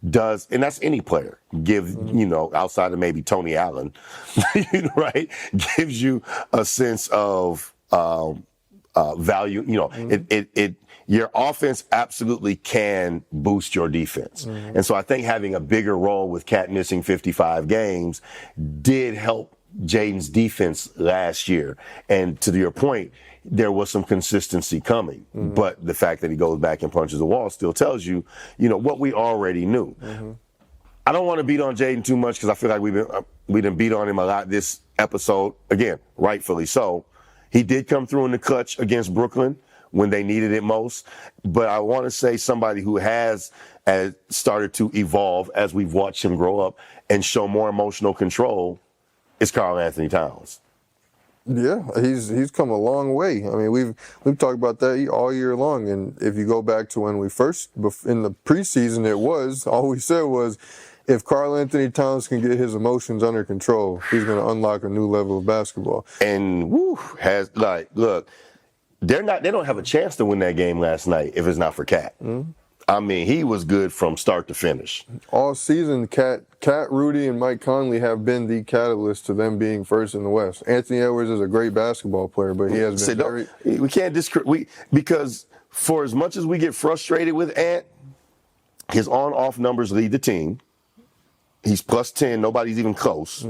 does, and that's any player, outside of maybe Tony Allen, right, gives you a sense of value. Your offense absolutely can boost your defense. And so I think having a bigger role with Cat missing 55 games did help Jaden's defense last year. And to your point, there was some consistency coming. But the fact that he goes back and punches the wall still tells you, what we already knew. I don't want to beat on Jaden too much because I feel like we done beat on him a lot this episode. Again, rightfully so. He did come through in the clutch against Brooklyn when they needed it most. But I want to say somebody who has started to evolve as we've watched him grow up and show more emotional control is Karl Anthony Towns. Yeah, he's come a long way. I mean, we've talked about that all year long. And if you go back to when we first in the preseason, all we said was, if Karl Anthony Towns can get his emotions under control, he's going to unlock a new level of basketball. And look, they don't have a chance to win that game last night if it's not for Cat. I mean, he was good from start to finish. All season, Cat, Rudy, and Mike Conley have been the catalyst to them being first in the West. Anthony Edwards is a great basketball player, but he has been we can't discredit because for as much as we get frustrated with Ant, his on-off numbers lead the team. He's plus 10. Nobody's even close.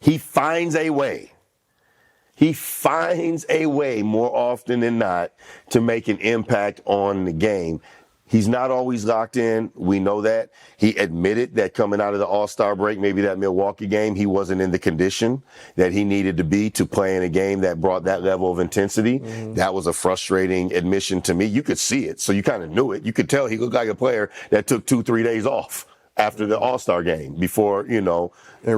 He finds a way. He finds a way more often than not to make an impact on the game. He's not always locked in. We know that. He admitted that coming out of the All-Star break, maybe that Milwaukee game, he wasn't in the condition that he needed to be to play in a game that brought that level of intensity. That was a frustrating admission to me. You could see it, so you kind of knew it. You could tell he looked like a player that took 2-3 days off after the All-Star game before, And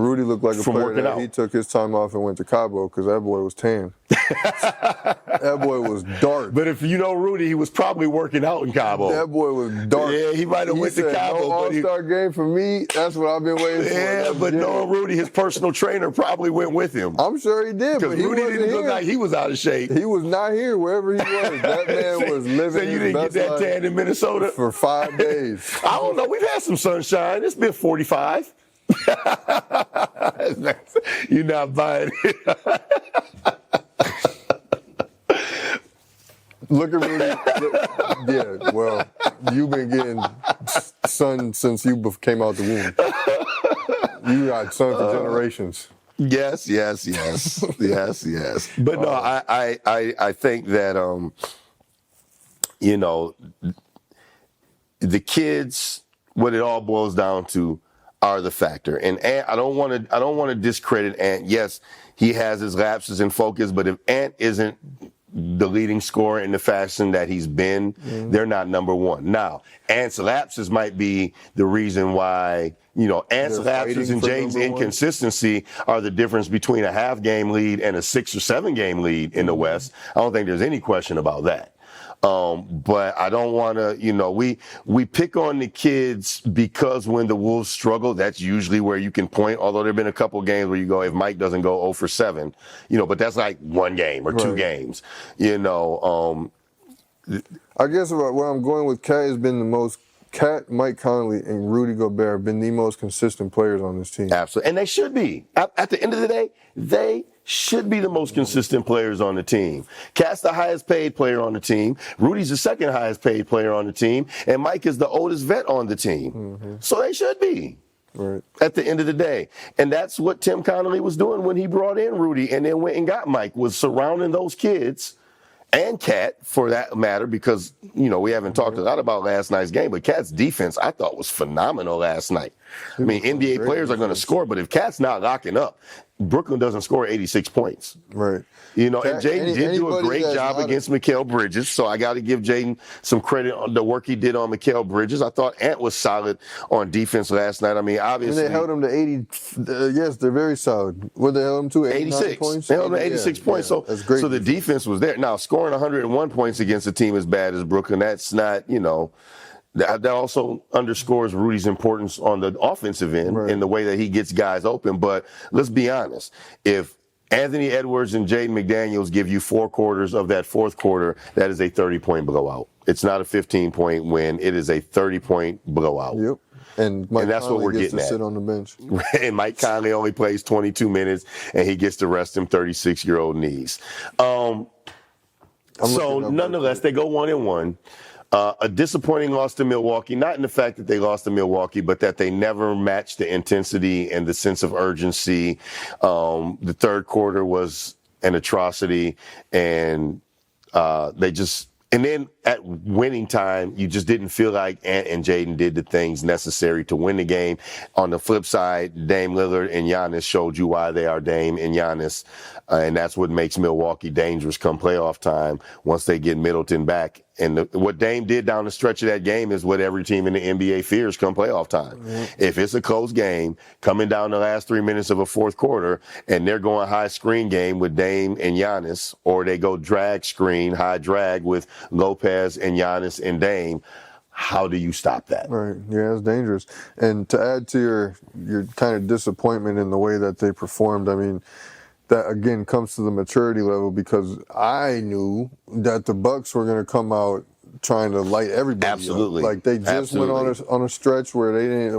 Rudy looked like a player that he took his time off and went to Cabo because that boy was tan. That boy was dark. But if you know Rudy, he was probably working out in Cabo. That boy was dark. Yeah, he might have went to Cabo. No All-Star game for me. That's what I've been waiting for. Yeah, but knowing Rudy, his personal trainer probably went with him. I'm sure he did, but he Rudy wasn't didn't here. look like he was out of shape. He was not here wherever he was. That man was living So you his didn't get best that tan in Minnesota? for 5 days. I don't know. We've had some sunshine. It's been 45. You're not buying it. Look at Rudy. Yeah, well, you've been getting sun since you came out the womb. You got sun for generations. Yes. But no, I think that the kids, what it all boils down to, are the factor. And Ant, I don't want to discredit Ant. Yes, he has his lapses in focus, but if Ant isn't the leading scorer in the fashion that he's been, they're not number one. Now, Ant's lapses might be the reason why, Ant's lapses and James' inconsistency are the difference between a half-game lead and a 6 or 7-game lead in the West. I don't think there's any question about that. But I don't want to, we pick on the kids because when the Wolves struggle, that's usually where you can point, although there have been a couple games where you go, if Mike doesn't go 0 for 7, but that's like one game or two games, I guess where I'm going with Cat has been the most, Cat, Mike Conley, and Rudy Gobert have been the most consistent players on this team. Absolutely. And they should be. At the end of the day, they should be the most consistent players on the team. Cat's the highest paid player on the team. Rudy's the second highest paid player on the team. And Mike is the oldest vet on the team. So they should be. Right. At the end of the day. And that's what Tim Connolly was doing when he brought in Rudy and then went and got Mike, was surrounding those kids and Cat, for that matter, because, we haven't talked a lot about last night's game, but Cat's defense, I thought, was phenomenal last night. I mean, NBA players are going to score, but if Cat's not locking up, Brooklyn doesn't score 86 points. Right. And Jaden did do a great job against Mikal Bridges, so I got to give Jaden some credit on the work he did on Mikal Bridges. I thought Ant was solid on defense last night. I mean, obviously. And they held him to 80. Yes, they're very solid. What they held him to? 86 points? They held him to 86 points. Yeah, that's great. So the defense was there. Now, scoring 101 points against a team as bad as Brooklyn, that's not, that also underscores Rudy's importance on the offensive end in the way that he gets guys open. But let's be honest. If Anthony Edwards and Jaden McDaniels give you 4 quarters of that fourth quarter, that is a 30-point blowout. It's not a 15-point win. It is a 30-point blowout. Yep. And that's Conley what we're gets getting to at. sit on the bench. And Mike Conley only plays 22 minutes, and he gets to rest him 36-year-old knees. So nonetheless, they go 1-1. A disappointing loss to Milwaukee, not in the fact that they lost to Milwaukee, but that they never matched the intensity and the sense of urgency. The third quarter was an atrocity, and they just. And then at winning time, you just didn't feel like Ant and Jaden did the things necessary to win the game. On the flip side, Dame Lillard and Giannis showed you why they are Dame and Giannis. And that's what makes Milwaukee dangerous come playoff time once they get Middleton back. And what Dame did down the stretch of that game is what every team in the NBA fears come playoff time. Mm-hmm. If it's a close game, coming down the last 3 minutes of a fourth quarter, and they're going high screen game with Dame and Giannis, or they go drag screen, high drag with Lopez and Giannis and Dame, how do you stop that? Right. Yeah, it's dangerous. And to add to your kind of disappointment in the way that they performed, I mean, that again comes to the maturity level, because I knew that the Bucks were going to come out trying to light everybody Absolutely. up. Like they just went on a stretch where they didn't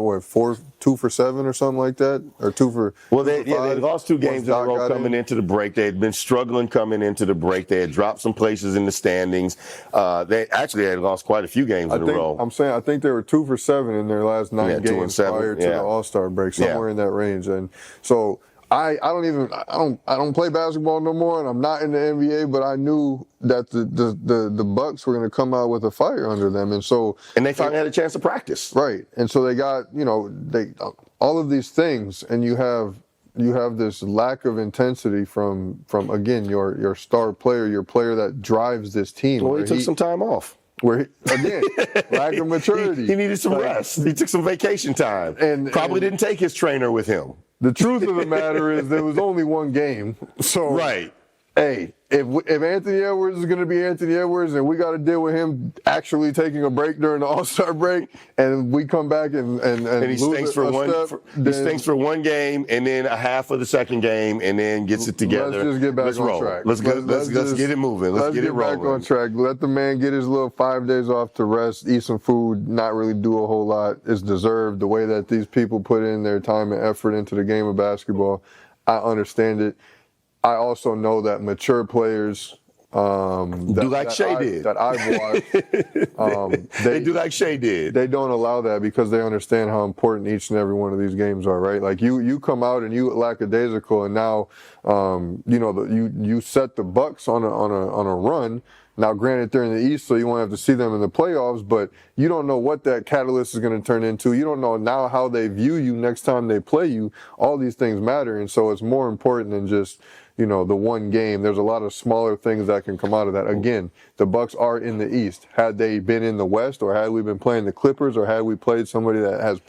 2 for 7 or something like that, or 2 for they lost 2 games in a row coming into the break. They had been struggling coming into the break. They had dropped some places in the standings. They had lost quite a few games in a row. I think they were 2 for 7 in their last 9 games prior to the All-Star break, somewhere in that range. And so I don't play basketball no more, and I'm not in the NBA, but I knew that the Bucks were going to come out with a fire under them, and they finally had a chance to practice, right? And so they got all of these things, and you have this lack of intensity from again your star player, your player that drives this team. Well, he took some time off. Lack of maturity. He needed some rest. He took some vacation time, and probably didn't take his trainer with him. The truth of the matter is there was only one game. So, right. Hey, if Anthony Edwards is going to be Anthony Edwards, and we got to deal with him actually taking a break during the All-Star break, and we come back and he stinks for one game, and then a half of the second game, and then gets it together. Let's just get back on track. Let's get it moving. Let's get it rolling. Back on track. Let the man get his little 5 days off to rest, eat some food, not really do a whole lot. It's deserved. The way that these people put in their time and effort into the game of basketball, I understand it. I also know that mature players that I've watched, they do like Shea did. They don't allow that because they understand how important each and every one of these games are, right? Like you come out and you lackadaisical, and now you set the Bucks on a run. Now, granted, they're in the East, so you won't have to see them in the playoffs, but you don't know what that catalyst is going to turn into. You don't know now how they view you next time they play you. All these things matter, and so it's more important than just the one game. There's a lot of smaller things that can come out of that. Again, the Bucks are in the East. Had they been in the West, or had we been playing the Clippers, or had we played somebody that has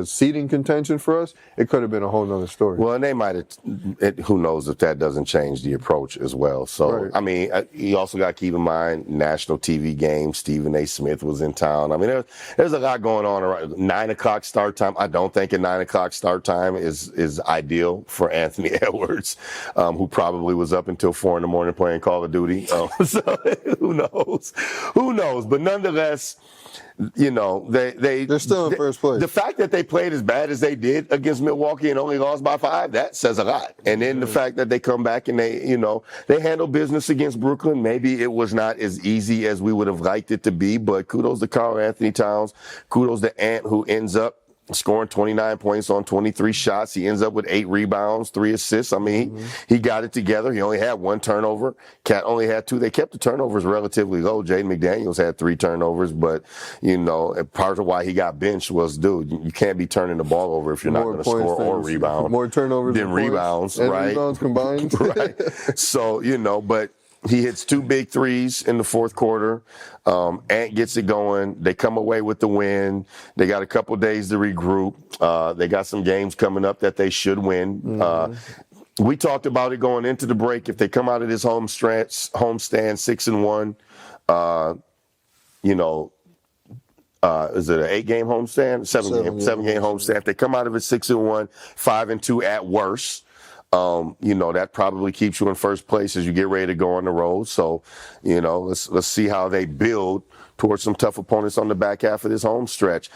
seeding contention for us, it could have been a whole nother story. Well, and they might have. Who knows if that doesn't change the approach as well. So, right. I mean, you also got to keep in mind national TV games. Stephen A. Smith was in town. I mean, there's a lot going on around 9 o'clock start time. I don't think a 9 o'clock start time is ideal for Anthony Edwards, who probably was up until 4 a.m. playing Call of Duty. So who knows? Who knows? But nonetheless, they're still in first place. The fact that they played as bad as they did against Milwaukee and only lost by 5, that says a lot. And then the fact that they come back and they handle business against Brooklyn. Maybe it was not as easy as we would have liked it to be, but kudos to Karl Anthony Towns. Kudos to Ant, who ends up scoring 29 points on 23 shots. He ends up with 8 rebounds, 3 assists. I mean, he got it together. He only had 1 turnover. Cat only had 2. They kept the turnovers relatively low. Jaden McDaniels had 3 turnovers, but, part of why he got benched was, dude, you can't be turning the ball over if you're not going to score or rebound. More turnovers than rebounds, right? Rebounds combined. Right. So, but he hits 2 big threes in the fourth quarter. Ant gets it going. They come away with the win. They got a couple days to regroup. They got some games coming up that they should win. We talked about it going into the break. If they come out of this homestand 6-1, is it an 8-game homestand? 7-game homestand. If they come out of it 6-1, 5-2 at worst. That probably keeps you in first place as you get ready to go on the road. So, let's see how they build towards some tough opponents on the back half of this home stretch.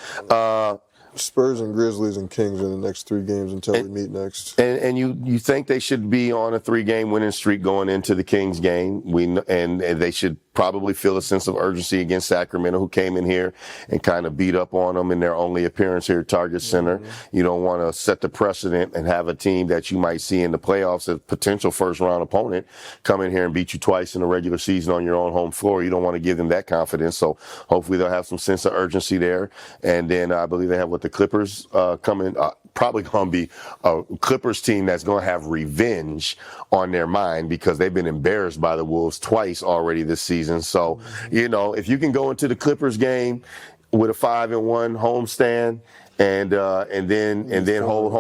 Spurs and Grizzlies and Kings in the next 3 games until we meet next. And you think they should be on a 3-game winning streak going into the Kings game. And they should probably feel a sense of urgency against Sacramento, who came in here and kind of beat up on them in their only appearance here at Target Center. You don't want to set the precedent and have a team that you might see in the playoffs, a potential first-round opponent, come in here and beat you twice in the regular season on your own home floor. You don't want to give them that confidence. So hopefully they'll have some sense of urgency there. And then I believe they have the Clippers coming. Probably going to be a Clippers team that's going to have revenge on their mind because they've been embarrassed by the Wolves twice already this season. So, if you can go into the Clippers game with a 5-1 homestand and then hold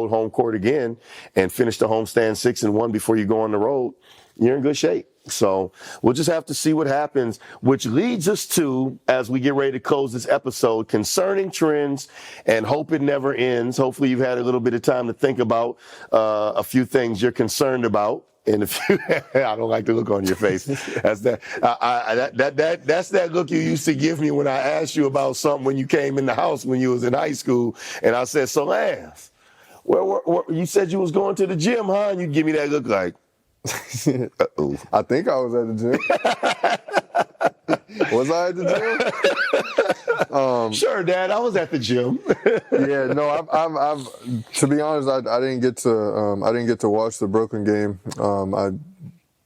home court again and finish the homestand 6-1 before you go on the road, you're in good shape. So we'll just have to see what happens, which leads us to, as we get ready to close this episode, concerning trends and hope it never ends. Hopefully you've had a little bit of time to think about a few things you're concerned about. And I don't like the look on your face. That's that's that look you used to give me when I asked you about something when you came in the house when you was in high school. And I said, so Lance, where you said you was going to the gym, huh? And you give me that look like, uh-oh. I think I was at the gym. Was I at the gym? Sure, Dad. I was at the gym. Yeah, no. I've to be honest, I didn't get to watch the Brooklyn game. I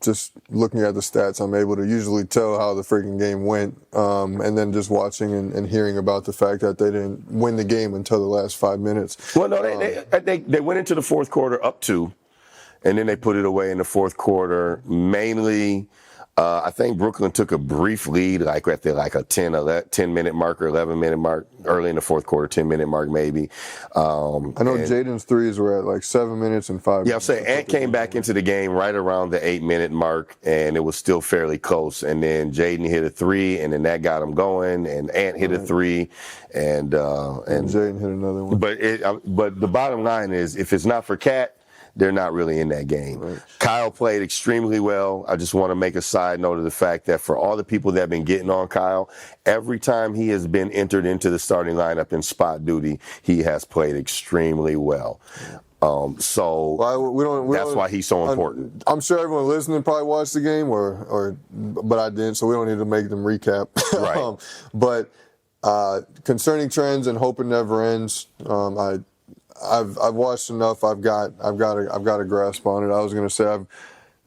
just looking at the stats, I'm able to usually tell how the freaking game went. And then just watching and hearing about the fact that they didn't win the game until the last 5 minutes. Well, no, they went into the fourth quarter up 2. And then they put it away in the fourth quarter. Mainly, I think Brooklyn took a brief lead, like at the 10-minute mark or 11-minute mark, early in the fourth quarter, 10-minute mark maybe. I know Jaden's threes were at 7 minutes and 5 minutes. Yeah, I'm saying Ant came back into the game right around the 8-minute mark, and it was still fairly close. And then Jaden hit a 3, and then that got him going. And Ant hit a 3, and Jaden hit another one. But the bottom line is, if it's not for Cat, they're not really in that game. Right. Kyle played extremely well. I just want to make a side note of the fact that for all the people that have been getting on Kyle, every time he has been entered into the starting lineup in spot duty, he has played extremely well. That's why he's so important. I'm sure everyone listening probably watched the game, but I didn't, so we don't need to make them recap. Right. But concerning trends and hope it never ends, I've watched enough. I've got a grasp on it. I was going to say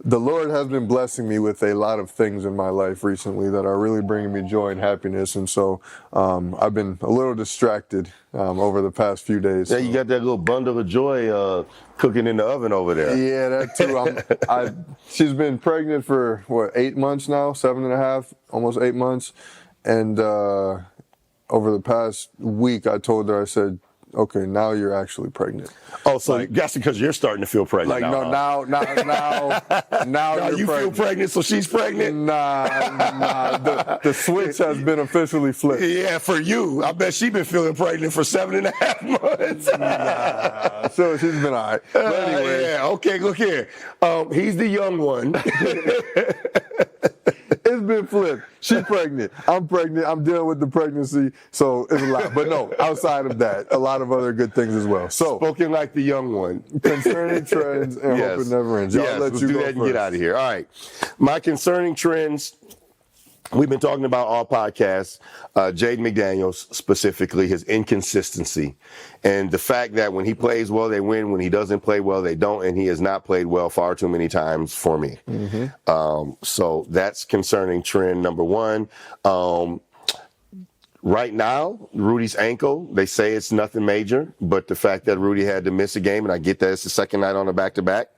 the Lord has been blessing me with a lot of things in my life recently that are really bringing me joy and happiness, and so I've been a little distracted over the past few days. Yeah, you got that little bundle of joy cooking in the oven over there. Yeah, that too. She's been pregnant for 8 months now, 7.5, almost 8 months, and over the past week, I told her, I said, okay, now you're actually pregnant. Oh, so that's because you're starting to feel pregnant. Now now you feel pregnant, so she's pregnant? Nah. The switch has been officially flipped. Yeah, for you. I bet she's been feeling pregnant for 7.5 months. So she's been all right. But anyway. Yeah, okay, look here. He's the young one. It's been flipped. She's pregnant. I'm pregnant. I'm dealing with the pregnancy. So it's a lot. But no, outside of that, a lot of other good things as well. So spoken like the young one. Concerning trends and hope it never ends. Let's do that and get out of here. All right. My concerning trends. We've been talking about all podcasts, Jaden McDaniels specifically, his inconsistency, and the fact that when he plays well, they win. When he doesn't play well, they don't, and he has not played well far too many times for me. Mm-hmm. So that's concerning trend number one. Right now, Rudy's ankle, they say it's nothing major, but the fact that Rudy had to miss a game, and I get that it's the second night on a back-to-back,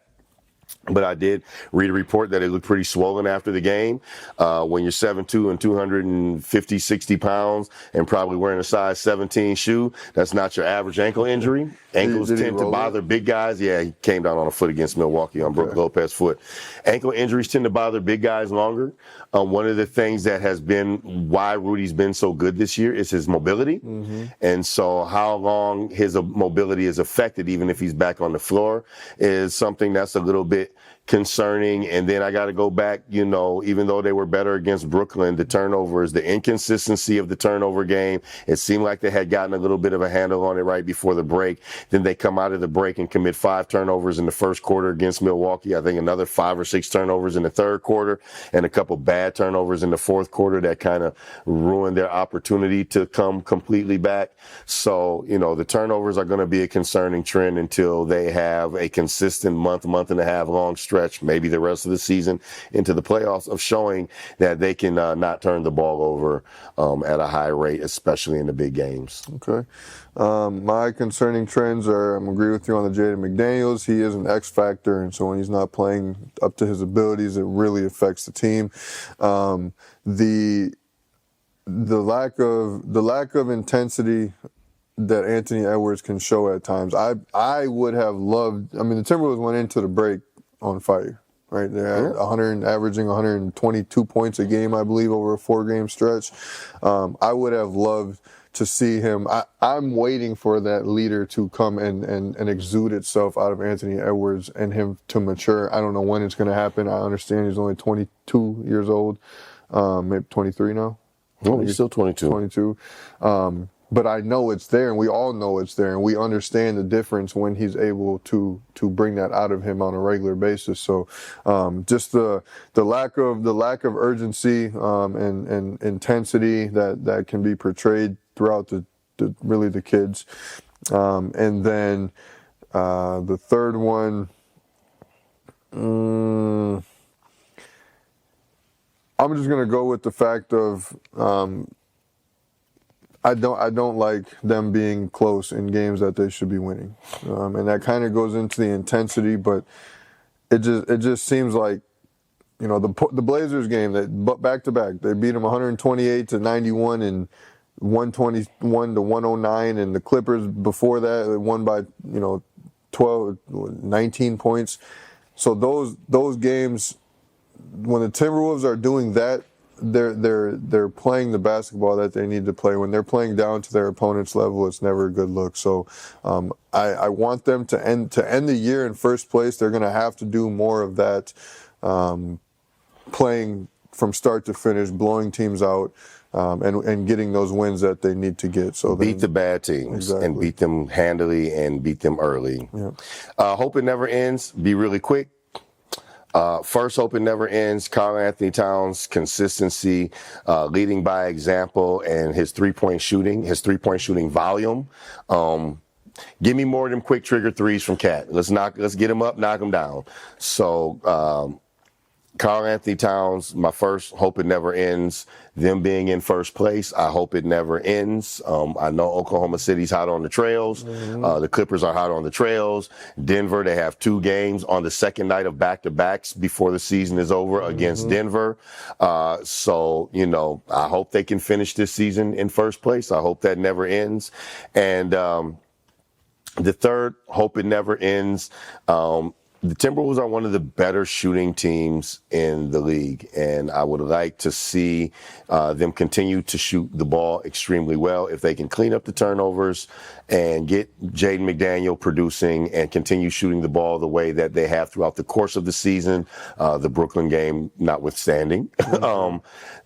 but I did read a report that it looked pretty swollen after the game. When you're 7'2" and 250, 60 pounds and probably wearing a size 17 shoe, that's not your average ankle injury. Ankles tend to bother big guys. Yeah, he came down on a foot against Milwaukee on Brook Lopez's foot. Ankle injuries tend to bother big guys longer. One of the things that has been why Rudy's been so good this year is his mobility. Mm-hmm. And so how long his mobility is affected, even if he's back on the floor, is something that's a little bit concerning. And then I got to go back, even though they were better against Brooklyn, the turnovers, the inconsistency of the turnover game, it seemed like they had gotten a little bit of a handle on it right before the break. Then they come out of the break and commit 5 turnovers in the first quarter against Milwaukee. I think another 5 or 6 turnovers in the third quarter and a couple bad turnovers in the fourth quarter that kind of ruined their opportunity to come completely back. So, the turnovers are going to be a concerning trend until they have a consistent month and a half long stretch, maybe the rest of the season into the playoffs, of showing that they can not turn the ball over at a high rate, especially in the big games. Okay. My concerning trends are, I'm agree with you on the Jaden McDaniels. He is an X factor, and so when he's not playing up to his abilities, it really affects the team. The lack of intensity that Anthony Edwards can show at times. I would have loved. I mean, the Timberwolves went into the break on fire, right? They're at averaging 122 points a game, I believe, over a 4-game stretch. I would have loved to see him. I'm waiting for that leader to come and exude itself out of Anthony Edwards and him to mature. I don't know when it's going to happen. I understand he's only 22 years old, maybe 23 now. No, he's still 22. 22. But I know it's there, and we all know it's there, and we understand the difference when he's able to bring that out of him on a regular basis. So, just the lack of urgency and intensity that can be portrayed throughout the kids, and then the third one. I'm just gonna go with the fact of I don't like them being close in games that they should be winning, and that kind of goes into the intensity. But it just seems like, the Blazers game, that back to back, they beat them 128-91 and 121-109, and the Clippers before that they won by 19 points. So those games, when the Timberwolves are doing that, they're playing the basketball that they need to play. When they're playing down to their opponent's level, it's never a good look. So I want them to end the year in first place. They're going to have to do more of that, playing from start to finish, blowing teams out, and getting those wins that they need to get. So beat the bad teams and beat them handily and beat them early. Yeah. Hope it never ends. Be really quick. First, hope it never ends. Karl Anthony Towns' consistency, leading by example, and his three-point shooting volume. Give me more of them quick trigger threes from Cat. Let's get him up, knock him down. So, Karl Anthony Towns, my first hope it never ends. Them being in first place, I hope it never ends. I know Oklahoma City's hot on the trails. The Clippers are hot on the trails. Denver, they have 2 games on the second night of back-to-backs before the season is over against Denver. So, I hope they can finish this season in first place. I hope that never ends. And the third, hope it never ends. The Timberwolves are one of the better shooting teams in the league, and I would like to see them continue to shoot the ball extremely well. If they can clean up the turnovers and get Jaden McDaniel producing and continue shooting the ball the way that they have throughout the course of the season, the Brooklyn game notwithstanding,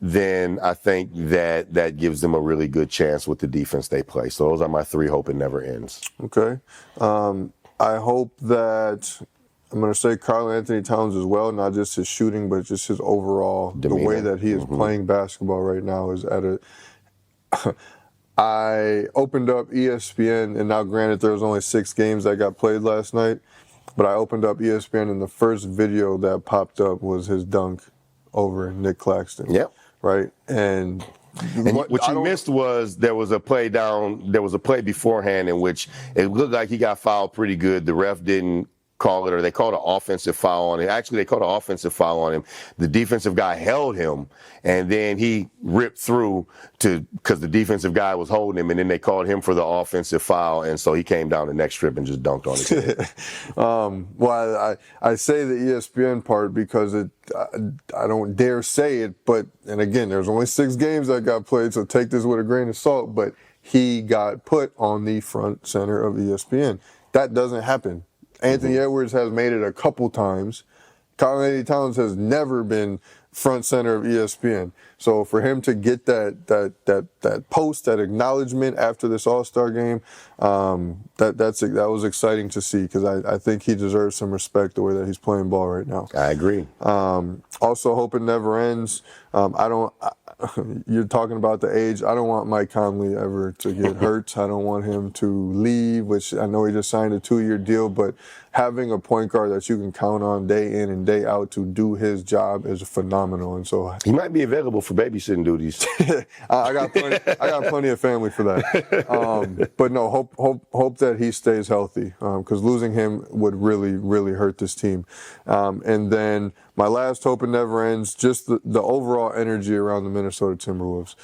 then I think that gives them a really good chance with the defense they play. So those are my 3 hope it never ends. Okay. I hope that I'm going to say Karl Anthony Towns as well, not just his shooting, but just his overall demeanor. The way that he is playing basketball right now is at a. I opened up ESPN, and now granted there was only 6 games that got played last night, but I opened up ESPN, and the first video that popped up was his dunk over Nick Claxton. Yep. Right? And what you missed was there was a play beforehand in which it looked like he got fouled pretty good. The ref didn't call it, or they called an offensive foul on him. Actually, they called an offensive foul on him. The defensive guy held him, and then he ripped through because the defensive guy was holding him, and then they called him for the offensive foul, and so he came down the next strip and just dunked on it. Well, I say the ESPN part because I don't dare say it, and again, there's only 6 games that got played, so take this with a grain of salt, but he got put on the front center of ESPN. That doesn't happen. Anthony Edwards has made it a couple times Karl-Anthony Towns has never been front center of ESPN. So for him to get that post, that acknowledgement after this All-Star game, that was exciting to see, because I think he deserves some respect the way that he's playing ball right now. I agree. Also, hope it never ends. You're talking about the age. I don't want Mike Conley ever to get hurt. I don't want him to leave, which I know he just signed a 2-year deal, but having a point guard that you can count on day in and day out to do his job is phenomenal. And so he might be available for babysitting duties. I got plenty of family for that. But no, hope that he stays healthy, because losing him would really, really hurt this team. And then my last hope it never ends, just the overall energy around the Minnesota Timberwolves.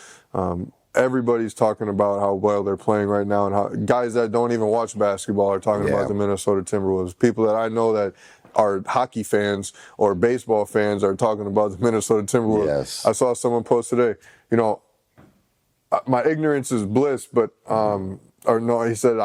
Everybody's talking about how well they're playing right now, and how guys that don't even watch basketball are talking about the Minnesota Timberwolves. People that I know that are hockey fans or baseball fans are talking about the Minnesota Timberwolves. Yes. I saw someone post today, my ignorance is bliss, but or no, he said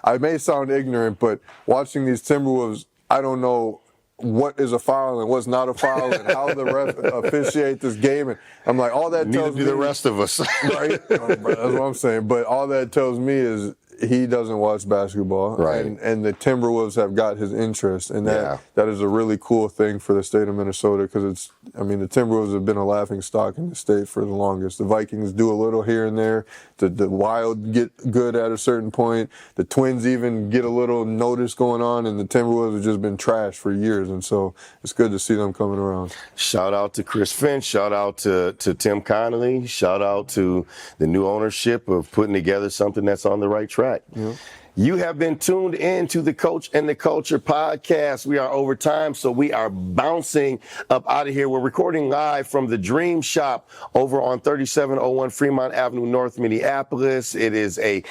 I may sound ignorant, but watching these Timberwolves, I don't know what is a foul and what's not a foul, and how the ref officiate this game. And I'm like, all that tells me, the rest of us, right? That's what I'm saying. But all that tells me is he doesn't watch basketball, right? And the Timberwolves have got his interest, and that is a really cool thing for the state of Minnesota, because the Timberwolves have been a laughing stock in the state for the longest. The Vikings do a little here and there. The Wild get good at a certain point. The Twins even get a little notice going on, and the Timberwolves have just been trash for years. And so it's good to see them coming around. Shout out to Chris Finch. Shout out to Tim Connolly. Shout out to the new ownership of putting together something that's on the right track. Yeah. You have been tuned in to the Coach and the Culture podcast. We are over time, so we are bouncing up out of here. We're recording live from the Dream Shop over on 3701 Fremont Avenue, North Minneapolis. It is a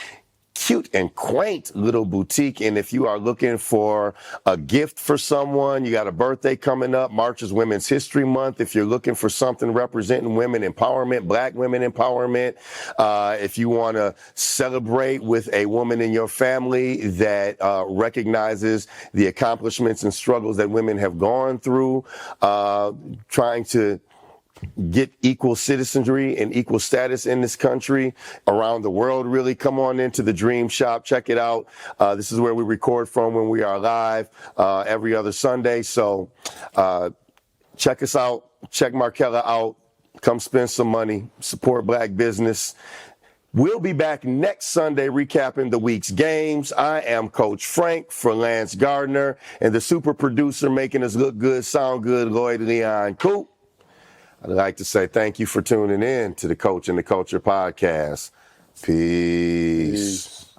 cute and quaint little boutique, and if you are looking for a gift for someone, you got a birthday coming up, March is Women's History Month. If you're looking for something representing women empowerment, Black women empowerment, if you want to celebrate with a woman in your family that recognizes the accomplishments and struggles that women have gone through, trying to get equal citizenry and equal status in this country, around the world, really, come on into the Dream Shop. Check it out. This is where we record from when we are live every other Sunday. So check us out. Check Markella out. Come spend some money. Support Black business. We'll be back next Sunday recapping the week's games. I am Coach Frank for Lance Gardner, and the super producer making us look good, sound good, Lloyd Leon Coop. I'd like to say thank you for tuning in to the Coach and the Culture podcast. Peace.